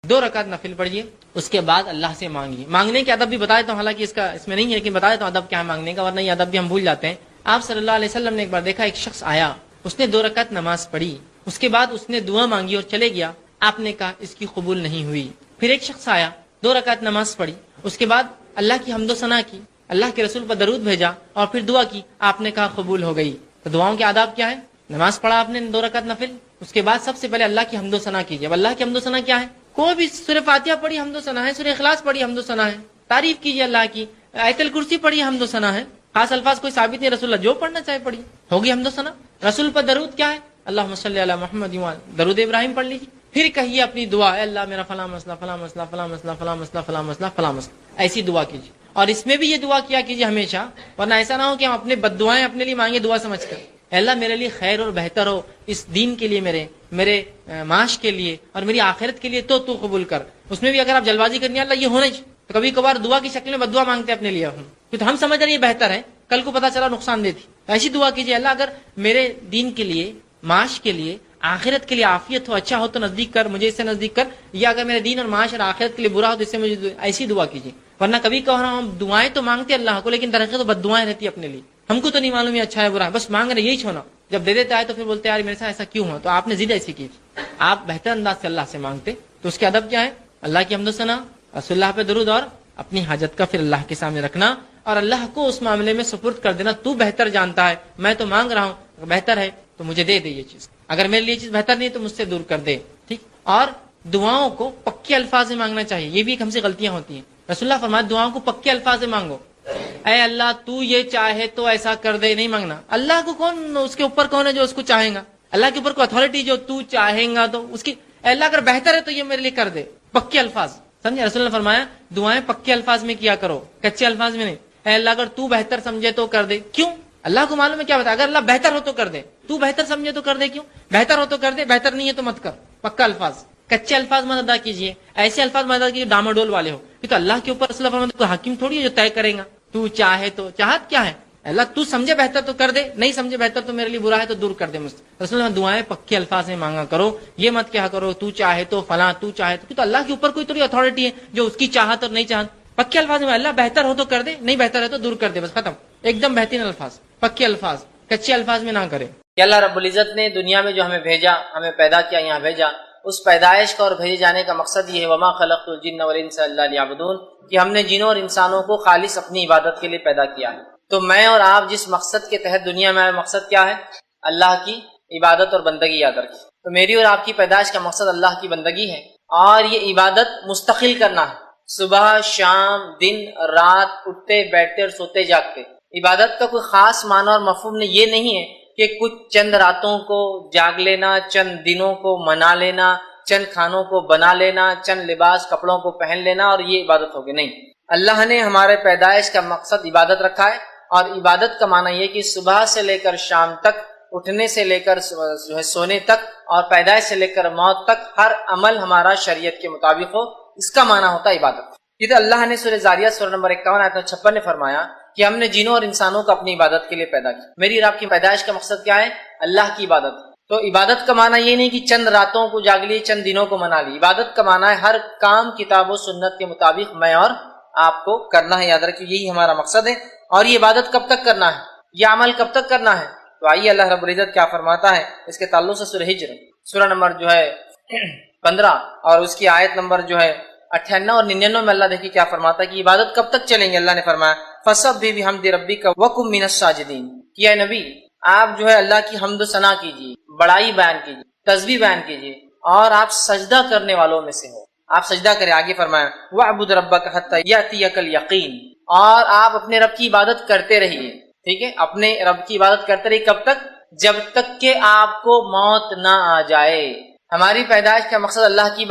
2 رکعت نفل پڑھیے، اس کے بعد اللہ سے مانگیے۔ مانگنے کے ادب بھی بتا دیتا ہوں، حالانکہ اس میں نہیں ہے، لیکن بتا دیتا ہوں ادب کیا ہے مانگنے کا، ورنہ یہ ادب بھی ہم بھول جاتے ہیں۔ آپ صلی اللہ علیہ وسلم نے ایک بار دیکھا، ایک شخص آیا، اس نے 2 رکعت نماز پڑھی، اس کے بعد اس نے دعا مانگی اور چلے گیا۔ آپ نے کہا اس کی قبول نہیں ہوئی۔ پھر ایک شخص آیا، 2 رکعت نماز پڑھی، اس کے بعد اللہ کی حمد و ثنا کی، اللہ کے رسول پر درود بھیجا اور پھر دعا کی، آپ نے کہا قبول ہو گئی۔ تو دعاؤں کے آداب کیا ہے؟ نماز پڑھا آپ نے 2 رکعت نفل، اس کے بعد سب سے پہلے اللہ کی حمد و ثنا کیجیے۔ اب اللہ کی حمد و ثنا کیا ہے؟ کوئی بھی سورہ فاتحہ پڑھی حمد و ثنا ہے، سورہ اخلاص پڑھی حمد و ثنا ہے، تعریف کیجیے اللہ کی، آیت الکرسی پڑھی حمد و ثنا ہے، خاص الفاظ کوئی ثابت نہیں، رسول اللہ جو پڑھنا چاہے پڑھی، ہوگی حمد و ثنا۔ رسول پر درود کیا ہے؟ اللہم صلی علی محمد، درود ابراہیم پڑھ لیجیے۔ پھر کہیے اپنی دعا، اے اللہ میرا فلاں مسئلہ فلاں مسئلہ فلاں مسئلہ فلاں مسئلہ فلاں مسئلہ فلاں مسئلہ، ایسی دعا کیجیے۔ اور اس میں بھی یہ دعا کیا کیجیے ہمیشہ، ورنہ ایسا نہ ہو کہ ہم اپنے بد دعائیں اپنے لیے مانگے دعا سمجھ کر، اے اللہ میرے لیے خیر اور بہتر ہو، اس دین کے لیے، میرے معاش کے لیے اور میری آخرت کے لیے تو قبول کر۔ اس میں بھی اگر آپ جلد بازی کرنی ہے اللہ یہ ہونا چاہیے، تو کبھی کبھار دعا کی شکل میں بد دعا مانگتے ہیں اپنے لیے ہم، تو ہم سمجھ رہے ہیں یہ بہتر ہے، کل کو پتا چلا نقصان دہ تھی۔ ایسی دعا کیجیے، اللہ اگر میرے دین کے لیے، معاش کے لیے، آخرت کے لیے عافیت ہو، اچھا ہو تو نزدیک کر، مجھے اس سے نزدیک کر، یا اگر میرے دین اور معاش اور آخرت کے لیے برا ہو تو اس سے مجھے، ایسی دعا کیجیے۔ ورنہ کبھی کبھار ہم دعائیں تو مانگتے اللہ کو، لیکن درخت تو بد دعائیں رہتی اپنے لیے، ہم کو تو نہیں معلوم یہ اچھا ہے برا ہے، بس مانگ رہے یہی چھونا، جب دے دیتا ہے تو پھر بولتے ہیں یار میرے ساتھ ایسا کیوں ہوا۔ تو آپ نے ضد ایسی کی، آپ بہتر انداز سے اللہ سے مانگتے، تو اس کے ادب کیا ہے؟ اللہ کی حمد و ثنا، رسول اللہ پہ درود، اور اپنی حاجت کا پھر اللہ کے سامنے رکھنا اور اللہ کو اس معاملے میں سپرد کر دینا، تو بہتر جانتا ہے، میں تو مانگ رہا ہوں، اگر بہتر ہے تو مجھے دے دے یہ چیز، اگر میرے لیے چیز بہتر نہیں تو مجھ سے دور کر دے، ٹھیک۔ اور دعاؤں کو پکے الفاظ میں مانگنا چاہیے، یہ بھی ایک ہم سے غلطیاں ہوتی ہیں۔ رسول اللہ فرمایا دعاؤں کو پکے الفاظ میں مانگو، اے اللہ تو یہ چاہے تو ایسا کر دے، نہیں مانگنا اللہ کو، کون اس کے اوپر کون ہے جو اس کو چاہے گا؟ اللہ کے اوپر کوئی اتھارٹی جو تو چاہیں گا تو اس کی، اے اللہ اگر بہتر ہے تو یہ میرے لیے کر دے، پکے الفاظ، سمجھے؟ رسول اللہ نے فرمایا دعائیں پکے الفاظ میں کیا کرو، کچے الفاظ میں نہیں۔ اے اللہ اگر تو بہتر سمجھے تو کر دے، کیوں؟ اللہ کو معلوم ہے کیا بتا، اگر اللہ بہتر ہو تو کر دے، تو بہتر سمجھے تو کر دے، کیوں؟ بہتر ہو تو کر دے، بہتر نہیں ہے تو مت کر، پکا الفاظ، کچے الفاظ مت ادا کیجیے، ایسے الفاظ مت ادا کیجیے ڈاماڈول والے ہو، کہ تو اللہ کے اوپر رسول اللہ فرماتے کوئی حاکم تھوڑی ہے جو طے کرے گا، تو چاہے تو، چاہت کیا ہے؟ اللہ تو سمجھے بہتر تو کر دے، نہیں سمجھے بہتر تو میرے لیے برا ہے تو دور کر دے مجھ سے۔ رسول اللہ دعائیں پکے الفاظ میں مانگا کرو، یہ مت کیا کرو تو چاہے تو فلاں، تو چاہے تو اللہ کے اوپر کوئی تو اتھارٹی ہے جو اس کی چاہت اور نہیں چاہت، پکے الفاظ میں اللہ بہتر ہو تو کر دے، نہیں بہتر ہے تو دور کر دے، بس ختم، ایک دم بہترین الفاظ، پکے الفاظ، کچے الفاظ میں نہ کرے۔ کہ اللہ رب العزت نے دنیا میں جو ہمیں بھیجا، ہمیں پیدا کیا، یہاں بھیجا، اس پیدائش کا اور بھیجے جانے کا مقصد یہ ہے وما خلقت الجن والانس الا لیعبدون، کہ ہم نے جنوں اور انسانوں کو خالص اپنی عبادت کے لیے پیدا کیا ہے۔ تو میں اور آپ جس مقصد کے تحت دنیا میں آئے، مقصد کیا ہے؟ اللہ کی عبادت اور بندگی یاد رکھیں۔ تو میری اور آپ کی پیدائش کا مقصد اللہ کی بندگی ہے، اور یہ عبادت مستقل کرنا ہے، صبح شام دن رات، اٹھتے بیٹھتے اور سوتے جاگتے۔ عبادت کا کوئی خاص معنی اور مفہوم یہ نہیں ہے کہ کچھ چند راتوں کو جاگ لینا، چند دنوں کو منا لینا، چند کھانوں کو بنا لینا، چند لباس کپڑوں کو پہن لینا اور یہ عبادت ہوگی، نہیں۔ اللہ نے ہمارے پیدائش کا مقصد عبادت رکھا ہے، اور عبادت کا معنی یہ کہ صبح سے لے کر شام تک، اٹھنے سے لے کر جو ہے سونے تک، اور پیدائش سے لے کر موت تک ہر عمل ہمارا شریعت کے مطابق ہو، اس کا معنی ہوتا ہے عبادت۔ یہ تو اللہ نے سورہ زاریات سورہ نمبر 51 آیت 56 میں فرمایا کہ ہم نے جنوں اور انسانوں کو اپنی عبادت کے لیے پیدا کیا۔ میری اور آپ کی پیدائش کا مقصد کیا ہے؟ اللہ کی عبادت۔ تو عبادت کا معنی یہ نہیں کہ چند راتوں کو جاگ لی، چند دنوں کو منا لی۔ عبادت کا معنی ہے ہر کام کتاب و سنت کے مطابق میں اور آپ کو کرنا ہے، یاد رکھیے یہی ہمارا مقصد ہے۔ اور یہ عبادت کب تک کرنا ہے، یہ عمل کب تک کرنا ہے؟ تو آئیے اللہ رب العزت کیا فرماتا ہے اس کے تعلق سے۔ سورہ ہجر سورہ نمبر جو ہے 15 اور اس کی آیت نمبر جو ہے 98 اور 99 میں اللہ دیکھیے کیا فرماتا ہے کہ عبادت کب تک چلیں گے۔ اللہ نے فرمایا فَسَبِّحْ بِحَمْدِ رَبِّكَ وَكُن مِّنَ السَّاجِدِينَ، کہ اے نبی آپ جو ہے اللہ کی حمد و ثنا کیجیے، بڑائی بیان کیجیے، تسبیح بیان کیجیے، اور آپ سجدہ کرنے والوں میں سے ہو، آپ سجدہ کریں۔ آگے فرمایا وَاعْبُدْ رَبَّكَ حَتَّى يَأْتِيَكَ الْيَقِينُ، اور آپ اپنے رب کی عبادت کرتے رہیے، ٹھیک ہے، اپنے رب کی عبادت کرتے رہیے، کب تک؟ جب تک کہ آپ کو موت نہ آ جائے۔ ہماری پیدائش کا مقصد اللہ کی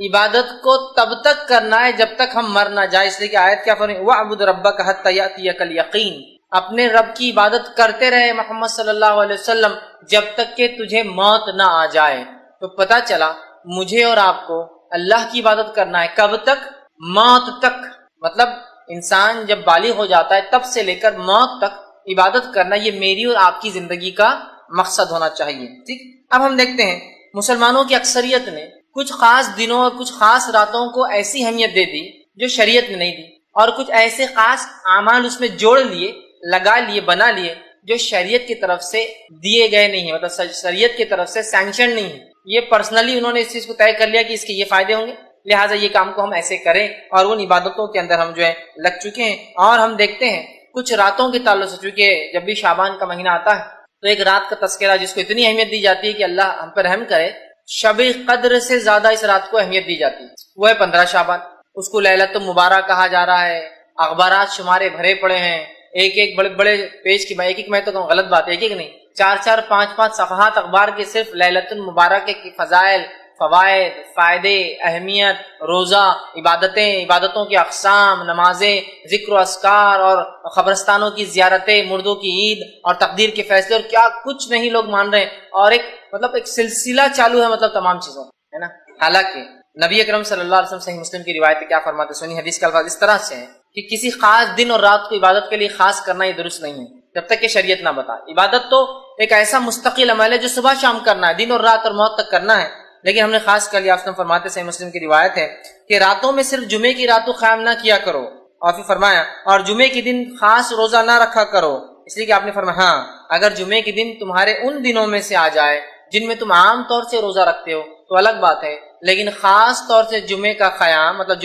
عبادت کو تب تک کرنا ہے جب تک ہم مر نہ جائے، اس لیے کہ آیت کیا فرمائی وَاعْبُدْ رَبَّكَ حَتَّى يَأْتِيَكَ الْيَقِينُ، اپنے رب کی عبادت کرتے رہے محمد صلی اللہ علیہ وسلم جب تک کہ تجھے موت نہ آ جائے۔ تو پتہ چلا مجھے اور آپ کو اللہ کی عبادت کرنا ہے کب تک؟ موت تک۔ مطلب انسان جب بالغ ہو جاتا ہے تب سے لے کر موت تک عبادت کرنا، یہ میری اور آپ کی زندگی کا مقصد ہونا چاہیے، ٹھیک۔ اب ہم دیکھتے ہیں مسلمانوں کی اکثریت نے کچھ خاص دنوں اور کچھ خاص راتوں کو ایسی اہمیت دے دی جو شریعت نے نہیں دی، اور کچھ ایسے خاص اعمال اس میں جوڑ لیے، لگا لیے، بنا لیے جو شریعت کی طرف سے دیے گئے نہیں ہیں، مطلب شریعت کی طرف سے سینکشن نہیں ہے۔ یہ پرسنلی انہوں نے اس چیز کو طے کر لیا کہ اس کے یہ فائدے ہوں گے، لہٰذا یہ کام کو ہم ایسے کریں، اور ان عبادتوں کے اندر ہم جو ہے لگ چکے ہیں۔ اور ہم دیکھتے ہیں کچھ راتوں کے تعلق سے، چونکہ جب بھی شعبان کا مہینہ آتا ہے تو ایک رات کا تذکرہ جس کو اتنی اہمیت دی جاتی ہے کہ اللہ ہم پر رحم کرے، شب قدر سے زیادہ اس رات کو اہمیت دی جاتی ہے، وہ ہے 15 شعبان۔ اس کو لیلۃ المبارک کہا جا رہا ہے، اخبارات شمارے بھرے پڑے ہیں، ایک بڑے بڑے پیج کی، ایک میں تو غلط بات ہے، ایک نہیں، 4 5 صفحات اخبار کے صرف لیلۃ المبارک کی فضائل، فوائد، فائدے، اہمیت، روزہ، عبادتوں کی اقسام، نمازیں، ذکر و اذکار اور قبرستانوں کی زیارتیں، مردوں کی عید اور تقدیر کے فیصلے، اور کیا کچھ نہیں لوگ مان رہے ہیں، اور ایک سلسلہ چالو ہے، مطلب تمام چیزوں ہے نا۔ حالانکہ نبی اکرم صلی اللہ علیہ وسلم صحیح مسلم کی روایت کیا فرماتے، سنی حدیث کے الفاظ اس طرح سے ہیں کہ کسی خاص دن اور رات کو عبادت کے لیے خاص کرنا یہ درست نہیں ہے جب تک کہ شریعت نہ بتائے۔ عبادت تو ایک ایسا مستقل عمل ہے جو صبح شام کرنا ہے، دن اور رات اور موت تک کرنا ہے، لیکن ہم نے خاص کر لیا، آپ فرماتے صحیح مسلم کی روایت ہے کہ راتوں میں صرف جمعے کی رات کو قیام نہ کیا کرو، اور پھر فرمایا اور جمعے کے دن خاص روزہ نہ رکھا کرو، اس لیے کہ آپ نے فرمایا ہاں اگر جمعے کے دن تمہارے ان دنوں میں سے آ جائے جن میں تم عام طور سے روزہ رکھتے ہو تو الگ بات ہے، لیکن خاص طور سے جمعے کا قیام مطلب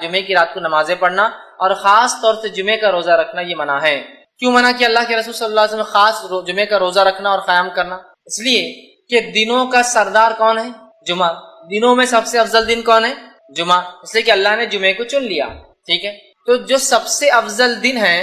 جمعے کی رات کو نمازیں پڑھنا اور خاص طور سے جمعے کا روزہ رکھنا یہ منع ہے۔ کیوں منع کیا اللہ کے رسول صلی اللہ علیہ وسلم خاص جمعے کا روزہ رکھنا اور قیام کرنا؟ اس لیے کہ دنوں کا سردار کون ہے؟ جمعہ۔ دنوں میں سب سے افضل دن کون ہے؟ جمعہ، اس لیے کہ اللہ نے جمعے کو چن لیا، ٹھیک ہے۔ تو جو سب سے افضل دن ہے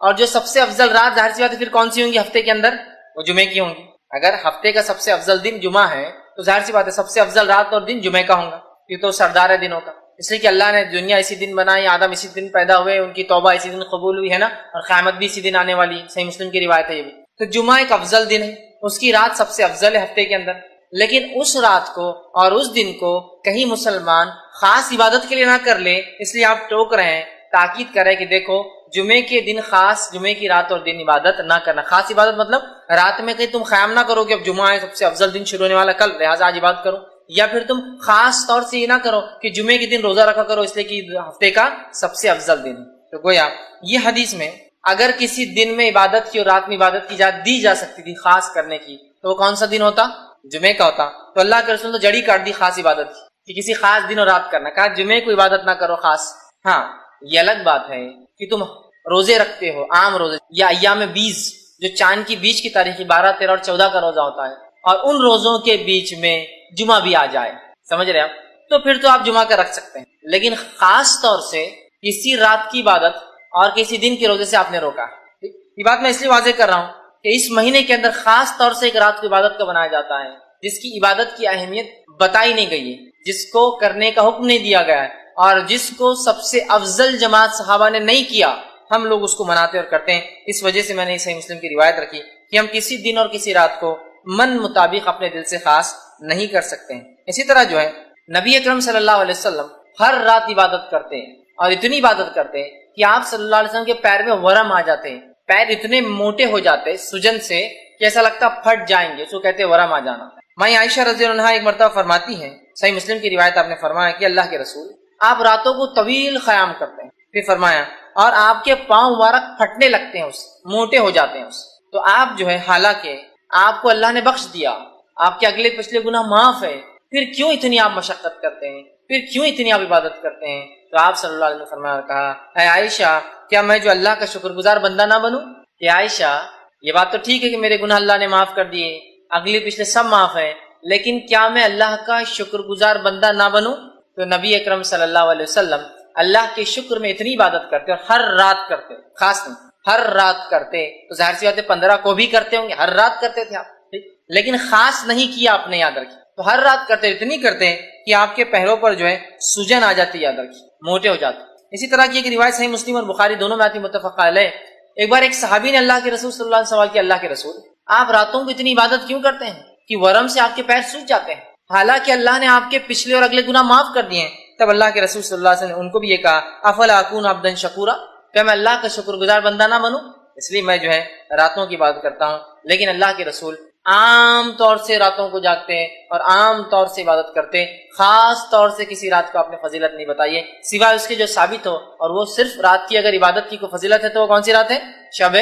اور جو سب سے افضل رات، ظاہر سی بات ہے پھر کون سی ہوں گی ہفتے کے اندر؟ وہ جمعے کی ہوں گی۔ اگر ہفتے کا سب سے افضل دن جمعہ ہے تو ظاہر سی بات ہے سب سے افضل رات اور دن جمعے کا ہوں گا، یہ تو سردار ہے دنوں کا، اس لیے کہ اللہ نے دنیا اسی دن بنائی، آدم اسی دن پیدا ہوئے، ان کی توبہ اسی دن قبول ہوئی ہے نا، اور قیامت بھی اسی دن آنے والی ہے، صحیح مسلم کی روایت ہے یہ بھی۔ تو جمعہ ایک افضل دن ہے، اس کی رات سب سے افضل ہے ہفتے کے اندر، لیکن اس رات کو اور اس دن کو کہیں مسلمان خاص عبادت کے لیے نہ کر لے، اس لیے آپ ٹوک رہے ہیں، تاکید کریں کہ دیکھو جمعے کے دن خاص، جمعے کی رات اور دن عبادت نہ کرنا۔ خاص عبادت مطلب رات میں کہیں تم قیام نہ کرو کہ اب جمعہ ہے، سب سے افضل دن شروع ہونے والا کل، لہٰذا آج عبادت کرو، یا پھر تم خاص طور سے یہ نہ کرو کہ جمعے کے دن روزہ رکھا کرو اس لیے کہ ہفتے کا سب سے افضل دن ہے۔ تو گویا یہ حدیث میں اگر کسی دن میں عبادت کی اور رات میں عبادت کی دی جا سکتی تھی خاص کرنے کی تو وہ کون سا دن ہوتا؟ جمعے کا ہوتا۔ تو اللہ کے رسول تو جڑی کاٹ دی خاص عبادت کی کہ کسی خاص دن اور رات کرنا، کہا جمعے کو عبادت نہ کرو خاص۔ ہاں یہ الگ بات ہے کہ تم روزے رکھتے ہو، عام روزے یا ایام 20 جو چاند کی بیچ کی تاریخ 12، 13 اور 14 کا روزہ ہوتا ہے، اور ان روزوں کے بیچ میں جمعہ بھی آ جائے، سمجھ رہے آپ، تو پھر تو آپ جمعہ کا رکھ سکتے ہیں، لیکن خاص طور سے کسی رات کی عبادت اور کسی دن کے روزے سے آپ نے روکا۔ یہ بات میں اس لیے واضح کر رہا ہوں کہ اس مہینے کے اندر خاص طور سے ایک رات کی عبادت کا بنایا جاتا ہے جس کی عبادت کی اہمیت بتائی نہیں گئی ہے، جس کو کرنے کا حکم نہیں دیا گیا ہے، اور جس کو سب سے افضل جماعت صحابہ نے نہیں کیا، ہم لوگ اس کو مناتے اور کرتے ہیں۔ اس وجہ سے میں نے صحیح مسلم کی روایت رکھی کہ ہم کسی دن اور کسی رات کو من مطابق اپنے دل سے خاص نہیں کر سکتے ہیں۔ اسی طرح جو ہے نبی اکرم صلی اللہ علیہ وسلم ہر رات عبادت کرتے ہیں، اور اتنی عبادت کرتے ہیں کہ آپ صلی اللہ علیہ وسلم کے پیر میں ورم آ جاتے ہیں، پیر اتنے موٹے ہو جاتے سجن سے کہ ایسا لگتا پھٹ جائیں گے، اس کو کہتے ہیں ورم آ جانا۔ ماں عائشہ رضی اللہ عنہا ایک مرتبہ فرماتی ہیں، صحیح مسلم کی روایت، آپ نے فرمایا کہ اللہ کے رسول آپ راتوں کو طویل قیام کرتے ہیں، پھر فرمایا اور آپ کے پاؤں مبارک پھٹنے لگتے ہیں، اس موٹے ہو جاتے ہیں اس، تو آپ جو ہے حالانکہ آپ کو اللہ نے بخش دیا، آپ کے اگلے پچھلے گناہ معاف ہے، پھر کیوں اتنی آپ مشقت کرتے ہیں، پھر کیوں اتنی آپ عبادت کرتے ہیں؟ تو آپ صلی اللہ علیہ وسلم نے فرمایا اور کہا، اے عائشہ کیا میں جو اللہ کا شکر گزار بندہ نہ بنوں؟ کہ عائشہ یہ بات تو ٹھیک ہے کہ میرے گناہ اللہ نے معاف کر دیے، اگلے پچھلے سب معاف ہیں، لیکن کیا میں اللہ کا شکر گزار بندہ نہ بنوں؟ تو نبی اکرم صلی اللہ علیہ وسلم اللہ کے شکر میں اتنی عبادت کرتے اور ہر رات کرتے، خاص نہیں ہر رات کرتے، تو ظاہر سی بات ہے 15 کو بھی کرتے ہوں گے، ہر رات کرتے تھے آپ، لیکن خاص نہیں کیا آپ نے، یاد رکھیں، تو ہر رات کرتے، اتنی کرتے ہیں کہ آپ کے پیروں پر جو ہے سجن آ جاتی، یاد رکھیں، موٹے ہو جاتے۔ اسی طرح کی ایک روایت صحیح مسلم اور بخاری دونوں میں آتی، متفق علیہ، ایک بار ایک صحابی نے اللہ کے رسول صلی اللہ علیہ وسلم سوال کیا، اللہ کے رسول آپ راتوں کو اتنی عبادت کیوں کرتے ہیں کہ ورم سے آپ کے پیر سوج جاتے ہیں، حالانکہ اللہ نے آپ کے پچھلے اور اگلے گناہ معاف کر دیے ہیں؟ تب اللہ کے رسول صلی اللہ علیہ وسلم نے ان کو بھی یہ کہا، افلا اکون عبدا شکورا، کیا میں اللہ کا شکر گزار بندہ نہ بنوں؟ اس لیے میں جو ہے راتوں کی عبادت کرتا ہوں، لیکن اللہ کے رسول عام طور سے راتوں کو جاگتے ہیں اور عام طور سے عبادت کرتے ہیں، خاص طور سے کسی رات کو آپ نے فضیلت نہیں بتائیے سوائے اس کے جو ثابت ہو، اور وہ صرف رات کی اگر عبادت کی کوئی فضیلت ہے تو وہ کون سی رات ہے؟ شب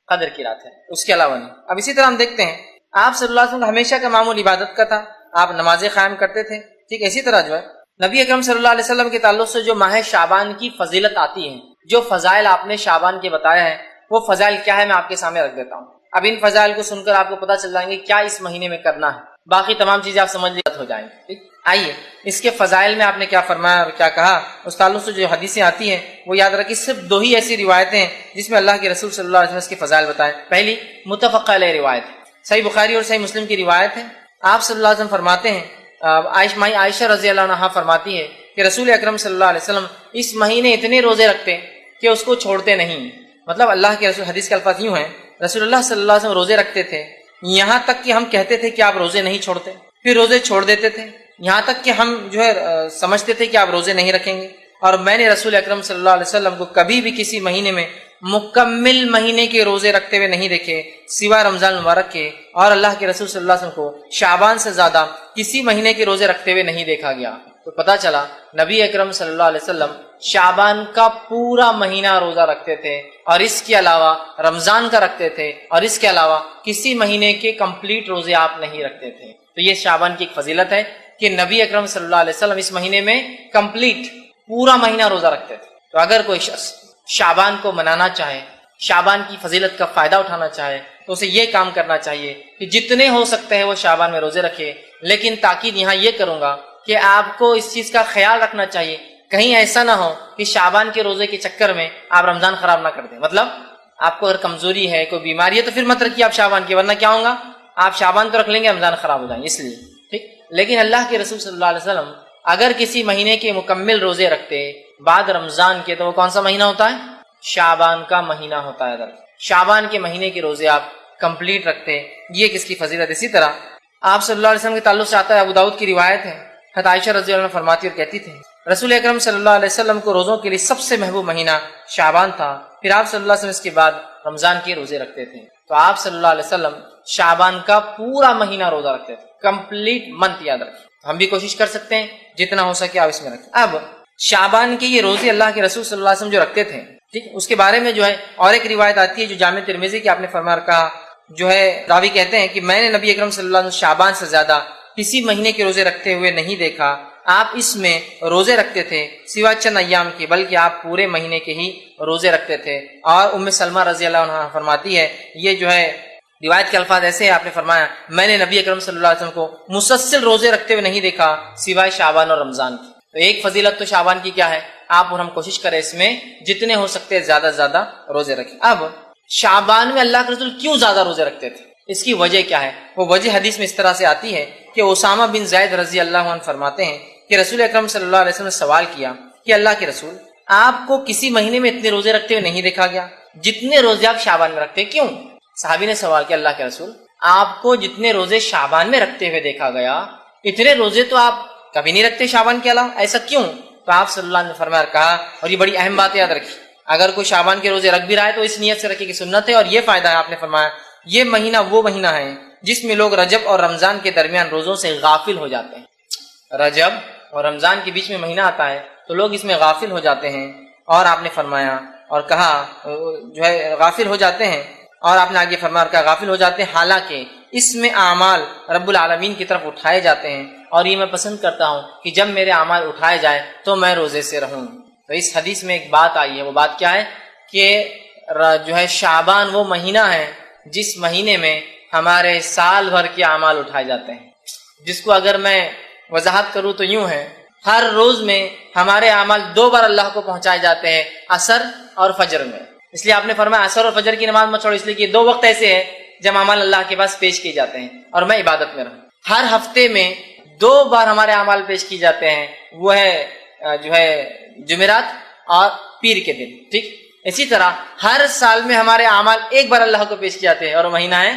قدر کی رات ہے، اس کے علاوہ نہیں۔ اب اسی طرح ہم دیکھتے ہیں آپ صلی اللہ علیہ وسلم کا ہمیشہ کا معمول عبادت کا تھا، آپ نمازیں قائم کرتے تھے، ٹھیک۔ اسی طرح جو ہے نبی اکرم صلی اللہ علیہ وسلم کے تعلق سے جو ماہ شعبان کی فضیلت آتی ہے، جو فضائل آپ نے شعبان کے بتایا ہے، وہ فضائل کیا ہے میں آپ کے سامنے رکھ دیتا ہوں۔ اب ان فضائل کو سن کر آپ کو پتہ چل جائیں گے کیا اس مہینے میں کرنا ہے، باقی تمام چیزیں آپ سمجھ لیے ہو جائیں گے، ٹھیک۔ آئیے اس کے فضائل میں آپ نے کیا فرمایا اور کیا کہا، اس تعلق سے جو حدیثیں آتی ہیں وہ یاد رکھیے، صرف 2 ہی ایسی روایتیں ہیں جس میں اللہ کے رسول صلی اللہ علیہ وسلم اس کے فضائل بتائے۔ پہلی متفق علیہ روایت، صحیح بخاری اور صحیح مسلم کی روایت ہے، آپ صلی اللہ علیہ وسلم فرماتے ہیں، عائشہ رضی اللہ عنہا فرماتی ہے کہ رسول اکرم صلی اللہ علیہ وسلم اس مہینے اتنے روزے رکھتے کہ اس کو چھوڑتے نہیں۔ مطلب اللہ کے رسول، حدیث کے الفاظ یوں ہیں، رسول اللہ صلی اللہ علیہ وسلم روزے رکھتے تھے یہاں تک کہ ہم کہتے تھے کہ آپ روزے نہیں چھوڑتے، پھر روزے چھوڑ دیتے تھے یہاں تک کہ ہم جو ہے سمجھتے تھے کہ آپ روزے نہیں رکھیں گے، اور میں نے رسول اکرم صلی اللہ علیہ وسلم کو کبھی بھی کسی مہینے میں مکمل مہینے کے روزے رکھتے ہوئے نہیں دیکھے سوائے رمضان مبارک کے، اور اللہ کے رسول صلی اللہ علیہ وسلم کو شعبان سے زیادہ کسی مہینے کے روزے رکھتے ہوئے نہیں دیکھا گیا۔ تو پتہ چلا نبی اکرم صلی اللہ علیہ وسلم شعبان کا پورا مہینہ روزہ رکھتے تھے، اور اس کے علاوہ رمضان کا رکھتے تھے، اور اس کے علاوہ کسی مہینے کے کمپلیٹ روزے آپ نہیں رکھتے تھے۔ تو یہ شعبان کی ایک فضیلت ہے کہ نبی اکرم صلی اللہ علیہ وسلم اس مہینے میں کمپلیٹ پورا مہینہ روزہ رکھتے تھے۔ تو اگر کوئی شخص شعبان کو منانا چاہے، شعبان کی فضیلت کا فائدہ اٹھانا چاہے، تو اسے یہ کام کرنا چاہیے کہ جتنے ہو سکتے ہیں وہ شعبان میں روزے رکھے، لیکن تاکید یہاں یہ کروں گا کہ آپ کو اس چیز کا خیال رکھنا چاہیے کہیں ایسا نہ ہو کہ شعبان کے روزے کے چکر میں آپ رمضان خراب نہ کر دیں۔ مطلب آپ کو اگر کمزوری ہے، کوئی بیماری ہے، تو پھر مت رکھیے آپ شعبان کی، ورنہ کیا ہوگا، آپ شعبان تو رکھ لیں گے، رمضان خراب ہو جائیں گے، اس لیے، ٹھیک۔ لیکن اللہ کے رسول صلی اللہ علیہ وسلم اگر کسی مہینے کے مکمل روزے رکھتے بعد رمضان کے، تو وہ کون سا مہینہ ہوتا ہے؟ شعبان کا مہینہ ہوتا ہے۔ اگر شعبان کے مہینے کے روزے آپ کمپلیٹ رکھتے، یہ کس کی فضیلت۔ اسی طرح آپ صلی اللہ علیہ وسلم کے تعلق سے آتا ہے، ابو داؤد کی روایت ہے، حضرت عائشہ رضی اللہ عنہ فرماتی اور کہتی تھی رسول اکرم صلی اللہ علیہ وسلم کو روزوں کے لیے سب سے محبوب مہینہ شعبان تھا، پھر آپ صلی اللہ علیہ وسلم اس کے بعد رمضان کے روزے رکھتے تھے۔ تو آپ صلی اللہ علیہ وسلم شعبان کا پورا مہینہ روزہ رکھتے تھے، کمپلیٹ منتھ، یاد رکھیں۔ ہم بھی کوشش کر سکتے ہیں جتنا ہو سکے آپ اس میں رکھیں۔ اب شعبان کے یہ روزے اللہ کے رسول صلی اللہ علیہ وسلم جو رکھتے تھے، ٹھیک، اس کے بارے میں جو ہے اور ایک روایت آتی ہے جو جامع ترمذی کی، آپ نے فرمایا کہا، جو ہے راوی کہتے ہیں کہ میں نے نبی اکرم صلی اللہ علیہ وسلم شعبان سے زیادہ کسی مہینے کے روزے رکھتے ہوئے نہیں دیکھا، آپ اس میں روزے رکھتے تھے سوا چند ایام کے، بلکہ آپ پورے مہینے کے ہی روزے رکھتے تھے۔ اور ام سلمہ رضی اللہ عنہا فرماتی ہے، یہ جو ہے روایت کے الفاظ ایسے ہیں، آپ نے فرمایا میں نے نبی اکرم صلی اللہ علیہ وسلم کو مسلسل روزے رکھتے ہوئے نہیں دیکھا سوائے شعبان اور رمضان کی۔ تو ایک فضیلت تو شعبان کی کیا ہے، آپ اور ہم کوشش کریں اس میں جتنے ہو سکتے زیادہ سے زیادہ روزے رکھیں۔ اب شعبان میں اللہ کے رسول کیوں زیادہ روزے رکھتے تھے، اس کی وجہ کیا ہے؟ وہ وجہ حدیث میں اس طرح سے آتی ہے کہ اسامہ بن زید رضی اللہ عنہ فرماتے ہیں کہ رسول اکرم صلی اللہ علیہ وسلم نے سوال کیا کہ اللہ کے رسول، آپ کو کسی مہینے میں اتنے روزے رکھتے ہوئے نہیں دیکھا گیا جتنے روزے آپ شعبان میں رکھتے، کیوں؟ صحابی نے سوال کیا، اللہ کے رسول آپ کو جتنے روزے شعبان میں رکھتے ہوئے دیکھا گیا اتنے روزے تو آپ کبھی نہیں رکھتے شعبان کے علاوہ، ایسا کیوں؟ تو آپ صلی اللہ علیہ وسلم نے فرمایا کہا، اور یہ بڑی اہم بات یاد رکھی، اگر کوئی شعبان کے روزے رکھ بھی رہا ہے تو اس نیت سے رکھے کہ سنت ہے، اور یہ فائدہ ہے، آپ نے فرمایا یہ مہینہ وہ مہینہ ہے جس میں لوگ رجب اور رمضان کے درمیان روزوں سے غافل ہو جاتے ہیں۔ رجب اور رمضان کے بیچ میں مہینہ آتا ہے تو لوگ اس میں غافل ہو جاتے ہیں، اور آپ نے فرمایا اور کہا جو ہے غافل ہو جاتے ہیں، اور آپ نے آگے فرمایا کہا غافل ہو جاتے ہیں، حالانکہ اس میں اعمال رب العالمین کی طرف اٹھائے جاتے ہیں، اور یہ میں پسند کرتا ہوں کہ جب میرے اعمال اٹھائے جائے تو میں روزے سے رہوں۔ تو اس حدیث میں ایک بات آئی ہے، وہ بات کیا ہے کہ جو ہے شعبان وہ مہینہ ہے جس مہینے میں ہمارے سال بھر کے اعمال اٹھائے جاتے ہیں، جس کو اگر میں وضاحت کروں تو یوں ہے، ہر روز میں ہمارے اعمال 2 بار اللہ کو پہنچائے جاتے ہیں، عصر اور فجر میں۔ اس لیے آپ نے فرمایا عصر اور فجر کی نماز مت چھوڑو، اس لیے کہ 2 وقت ایسے ہیں جب اعمال اللہ کے پاس پیش کیے جاتے ہیں اور میں عبادت میں رہوں۔ ہر ہفتے میں 2 بار ہمارے اعمال پیش کیے جاتے ہیں، وہ ہے جو ہے جمعرات اور پیر کے دن، ٹھیک۔ اسی طرح ہر سال میں ہمارے اعمال 1 بار اللہ کو پیش کیے جاتے ہیں، اور وہ مہینہ ہے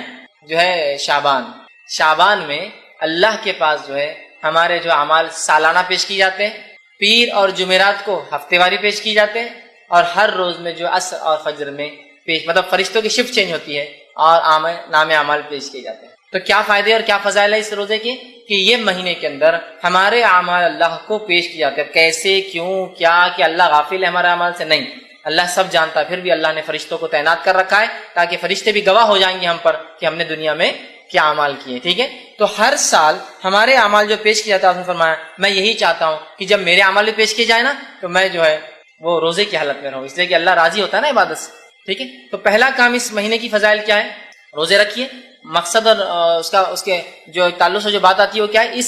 جو ہے شعبان۔ شعبان میں اللہ کے پاس جو ہے ہمارے جو اعمال سالانہ پیش کیے جاتے ہیں، پیر اور جمعرات کو ہفتے واری پیش کیے جاتے ہیں، اور ہر روز میں جو عصر اور فجر میں پیش، مطلب فرشتوں کی شفٹ چینج ہوتی ہے اور نام اعمال پیش کیے جاتے ہیں۔ تو کیا فائدے اور کیا فضائل ہے اس روزے کے کہ یہ مہینے کے اندر ہمارے اعمال اللہ کو پیش کیے جاتے ہیں. کیسے، کیوں، کیا کہ اللہ غافل ہے ہمارے اعمال سے؟ نہیں، اللہ سب جانتا ہے. پھر بھی اللہ نے فرشتوں کو تعینات کر رکھا ہے تاکہ فرشتے بھی گواہ ہو جائیں گے ہم پر کہ ہم نے دنیا میں کیا اعمال کیے. ٹھیک ہے، تو ہر سال ہمارے اعمال جو پیش کیے جاتے ہیں، آپ نے فرمایا میں یہی چاہتا ہوں کہ جب میرے اعمال بھی پیش کیے جائے نا تو میں جو ہے وہ روزے کی حالت میں رہوں، اس لیے کہ اللہ راضی ہوتا ہے نا عبادت سے. ٹھیک ہے، تو پہلا کام اس مہینے کی فضائل کیا ہے؟ روزے رکھیے. مقصد اور اس کے جو تعلق سے جو بات آتی ہے وہ کیا ہے؟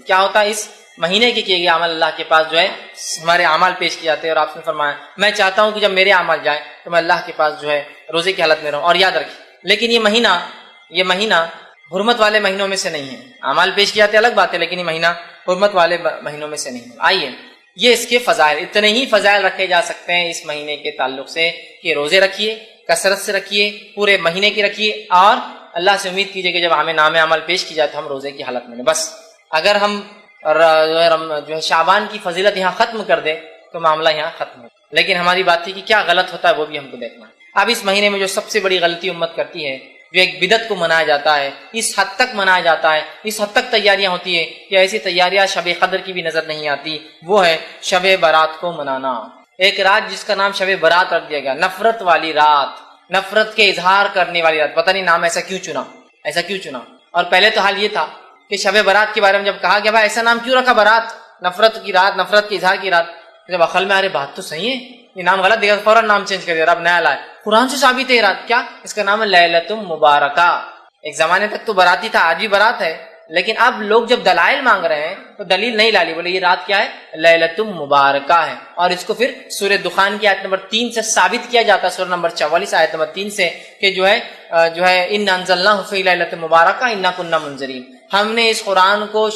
کیا ہوتا ہے اس مہینے کے کیے گئے عمل اللہ کے پاس جو ہے ہمارے اعمال پیش کیے جاتے ہیں. اور آپ نے فرمایا میں چاہتا ہوں کہ جب میرے اعمال جائیں تو میں اللہ کے پاس جو ہے روزے کی حالت میں رہوں. اور یاد رکھیے، لیکن یہ مہینہ حرمت والے مہینوں میں سے نہیں ہے. اعمال پیش کیے جاتے الگ بات ہے، لیکن یہ مہینہ حرمت والے مہینوں میں سے نہیں ہے. آئیے یہ اس کے فضائل، اتنے ہی فضائل رکھے جا سکتے ہیں اس مہینے کے تعلق سے کہ روزے رکھیے، کثرت سے رکھیے، پورے مہینے کی رکھیے، اور اللہ سے امید کیجیے کہ جب ہمیں نام عمل پیش کی جائے تو ہم روزے کی حالت میں. بس اگر ہم جو ہے شعبان کی فضیلت یہاں ختم کر دے تو معاملہ یہاں ختم ہو. لیکن ہماری بات تھی کہ کیا غلط ہوتا ہے وہ بھی ہم کو دیکھنا ہے. اب اس مہینے میں جو سب سے بڑی غلطی امت کرتی ہے، جو ایک بدعت کو منایا جاتا ہے، اس حد تک منایا جاتا ہے، اس حد تک تیاریاں ہوتی ہے کہ ایسی تیاریاں شب قدر کی بھی نظر نہیں آتی. وہ ہے شب برات کو منانا. ایک رات جس کا نام شب برات رکھ دیا گیا، نفرت والی رات، نفرت کے اظہار کرنے والی رات. پتہ نہیں نام ایسا کیوں چنا. اور پہلے تو حال یہ تھا کہ شب برات کے بارے میں جب کہا گیا بھائی ایسا نام کیوں رکھا برات، نفرت کی رات، نفرت کے اظہار کی رات، جب عقل میں ارے بات تو صحیح ہے، یہ نام غلط دیکھا فوراً نام چینج کر دیا. اب نیا لائے، قرآن سے ثابت ہے یہ رات. کیا؟ اس کا نام ہے لیلۃ مبارکہ. ایک زمانے تک تو براتی تھا، آج بھی برات ہے، لیکن اب لوگ جب دلائل مانگ رہے ہیں تو دلیل نہیں لالی، بولے یہ رات کیا ہے؟ لیلۃ مبارکہ ہے. اور اس کو پھر سورہ دخان کی آیت نمبر 3 سے ثابت کیا جاتا ہے، سورہ نمبر 44 آیت نمبر 3 سے، کہ جو ہے انا انزلناہ فی لیلۃ مبارکہ انا کنا منذرین. ہم نے اس قرآن کو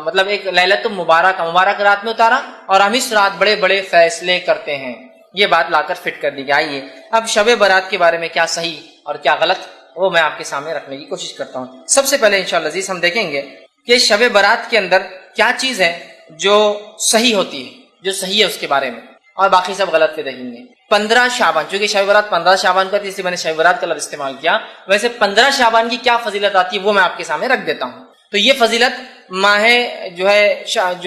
مطلب ایک لیلۃ مبارک رات میں اتارا، اور ہم اس رات بڑے بڑے فیصلے کرتے ہیں. یہ بات لا کر فٹ کر دی گئی. آئیے اب شب برات کے بارے میں کیا صحیح اور کیا غلط وہ میں آپ کے سامنے رکھنے کی کوشش کرتا ہوں. سب سے پہلے انشاءاللہ عزیز ہم دیکھیں گے کہ شب برات کے اندر کیا چیز ہے جو صحیح ہوتی ہے، جو صحیح ہے اس کے بارے میں، اور باقی سب غلط پہ دیکھیں گے. 15 شعبان، چونکہ شب برات 15 شعبان کا تھی اس لیے میں نے شب برات کا لفظ استعمال کیا. ویسے 15 شعبان کی کیا فضیلت آتی ہے وہ میں آپ کے سامنے رکھ دیتا ہوں. تو یہ فضیلت ماہ جو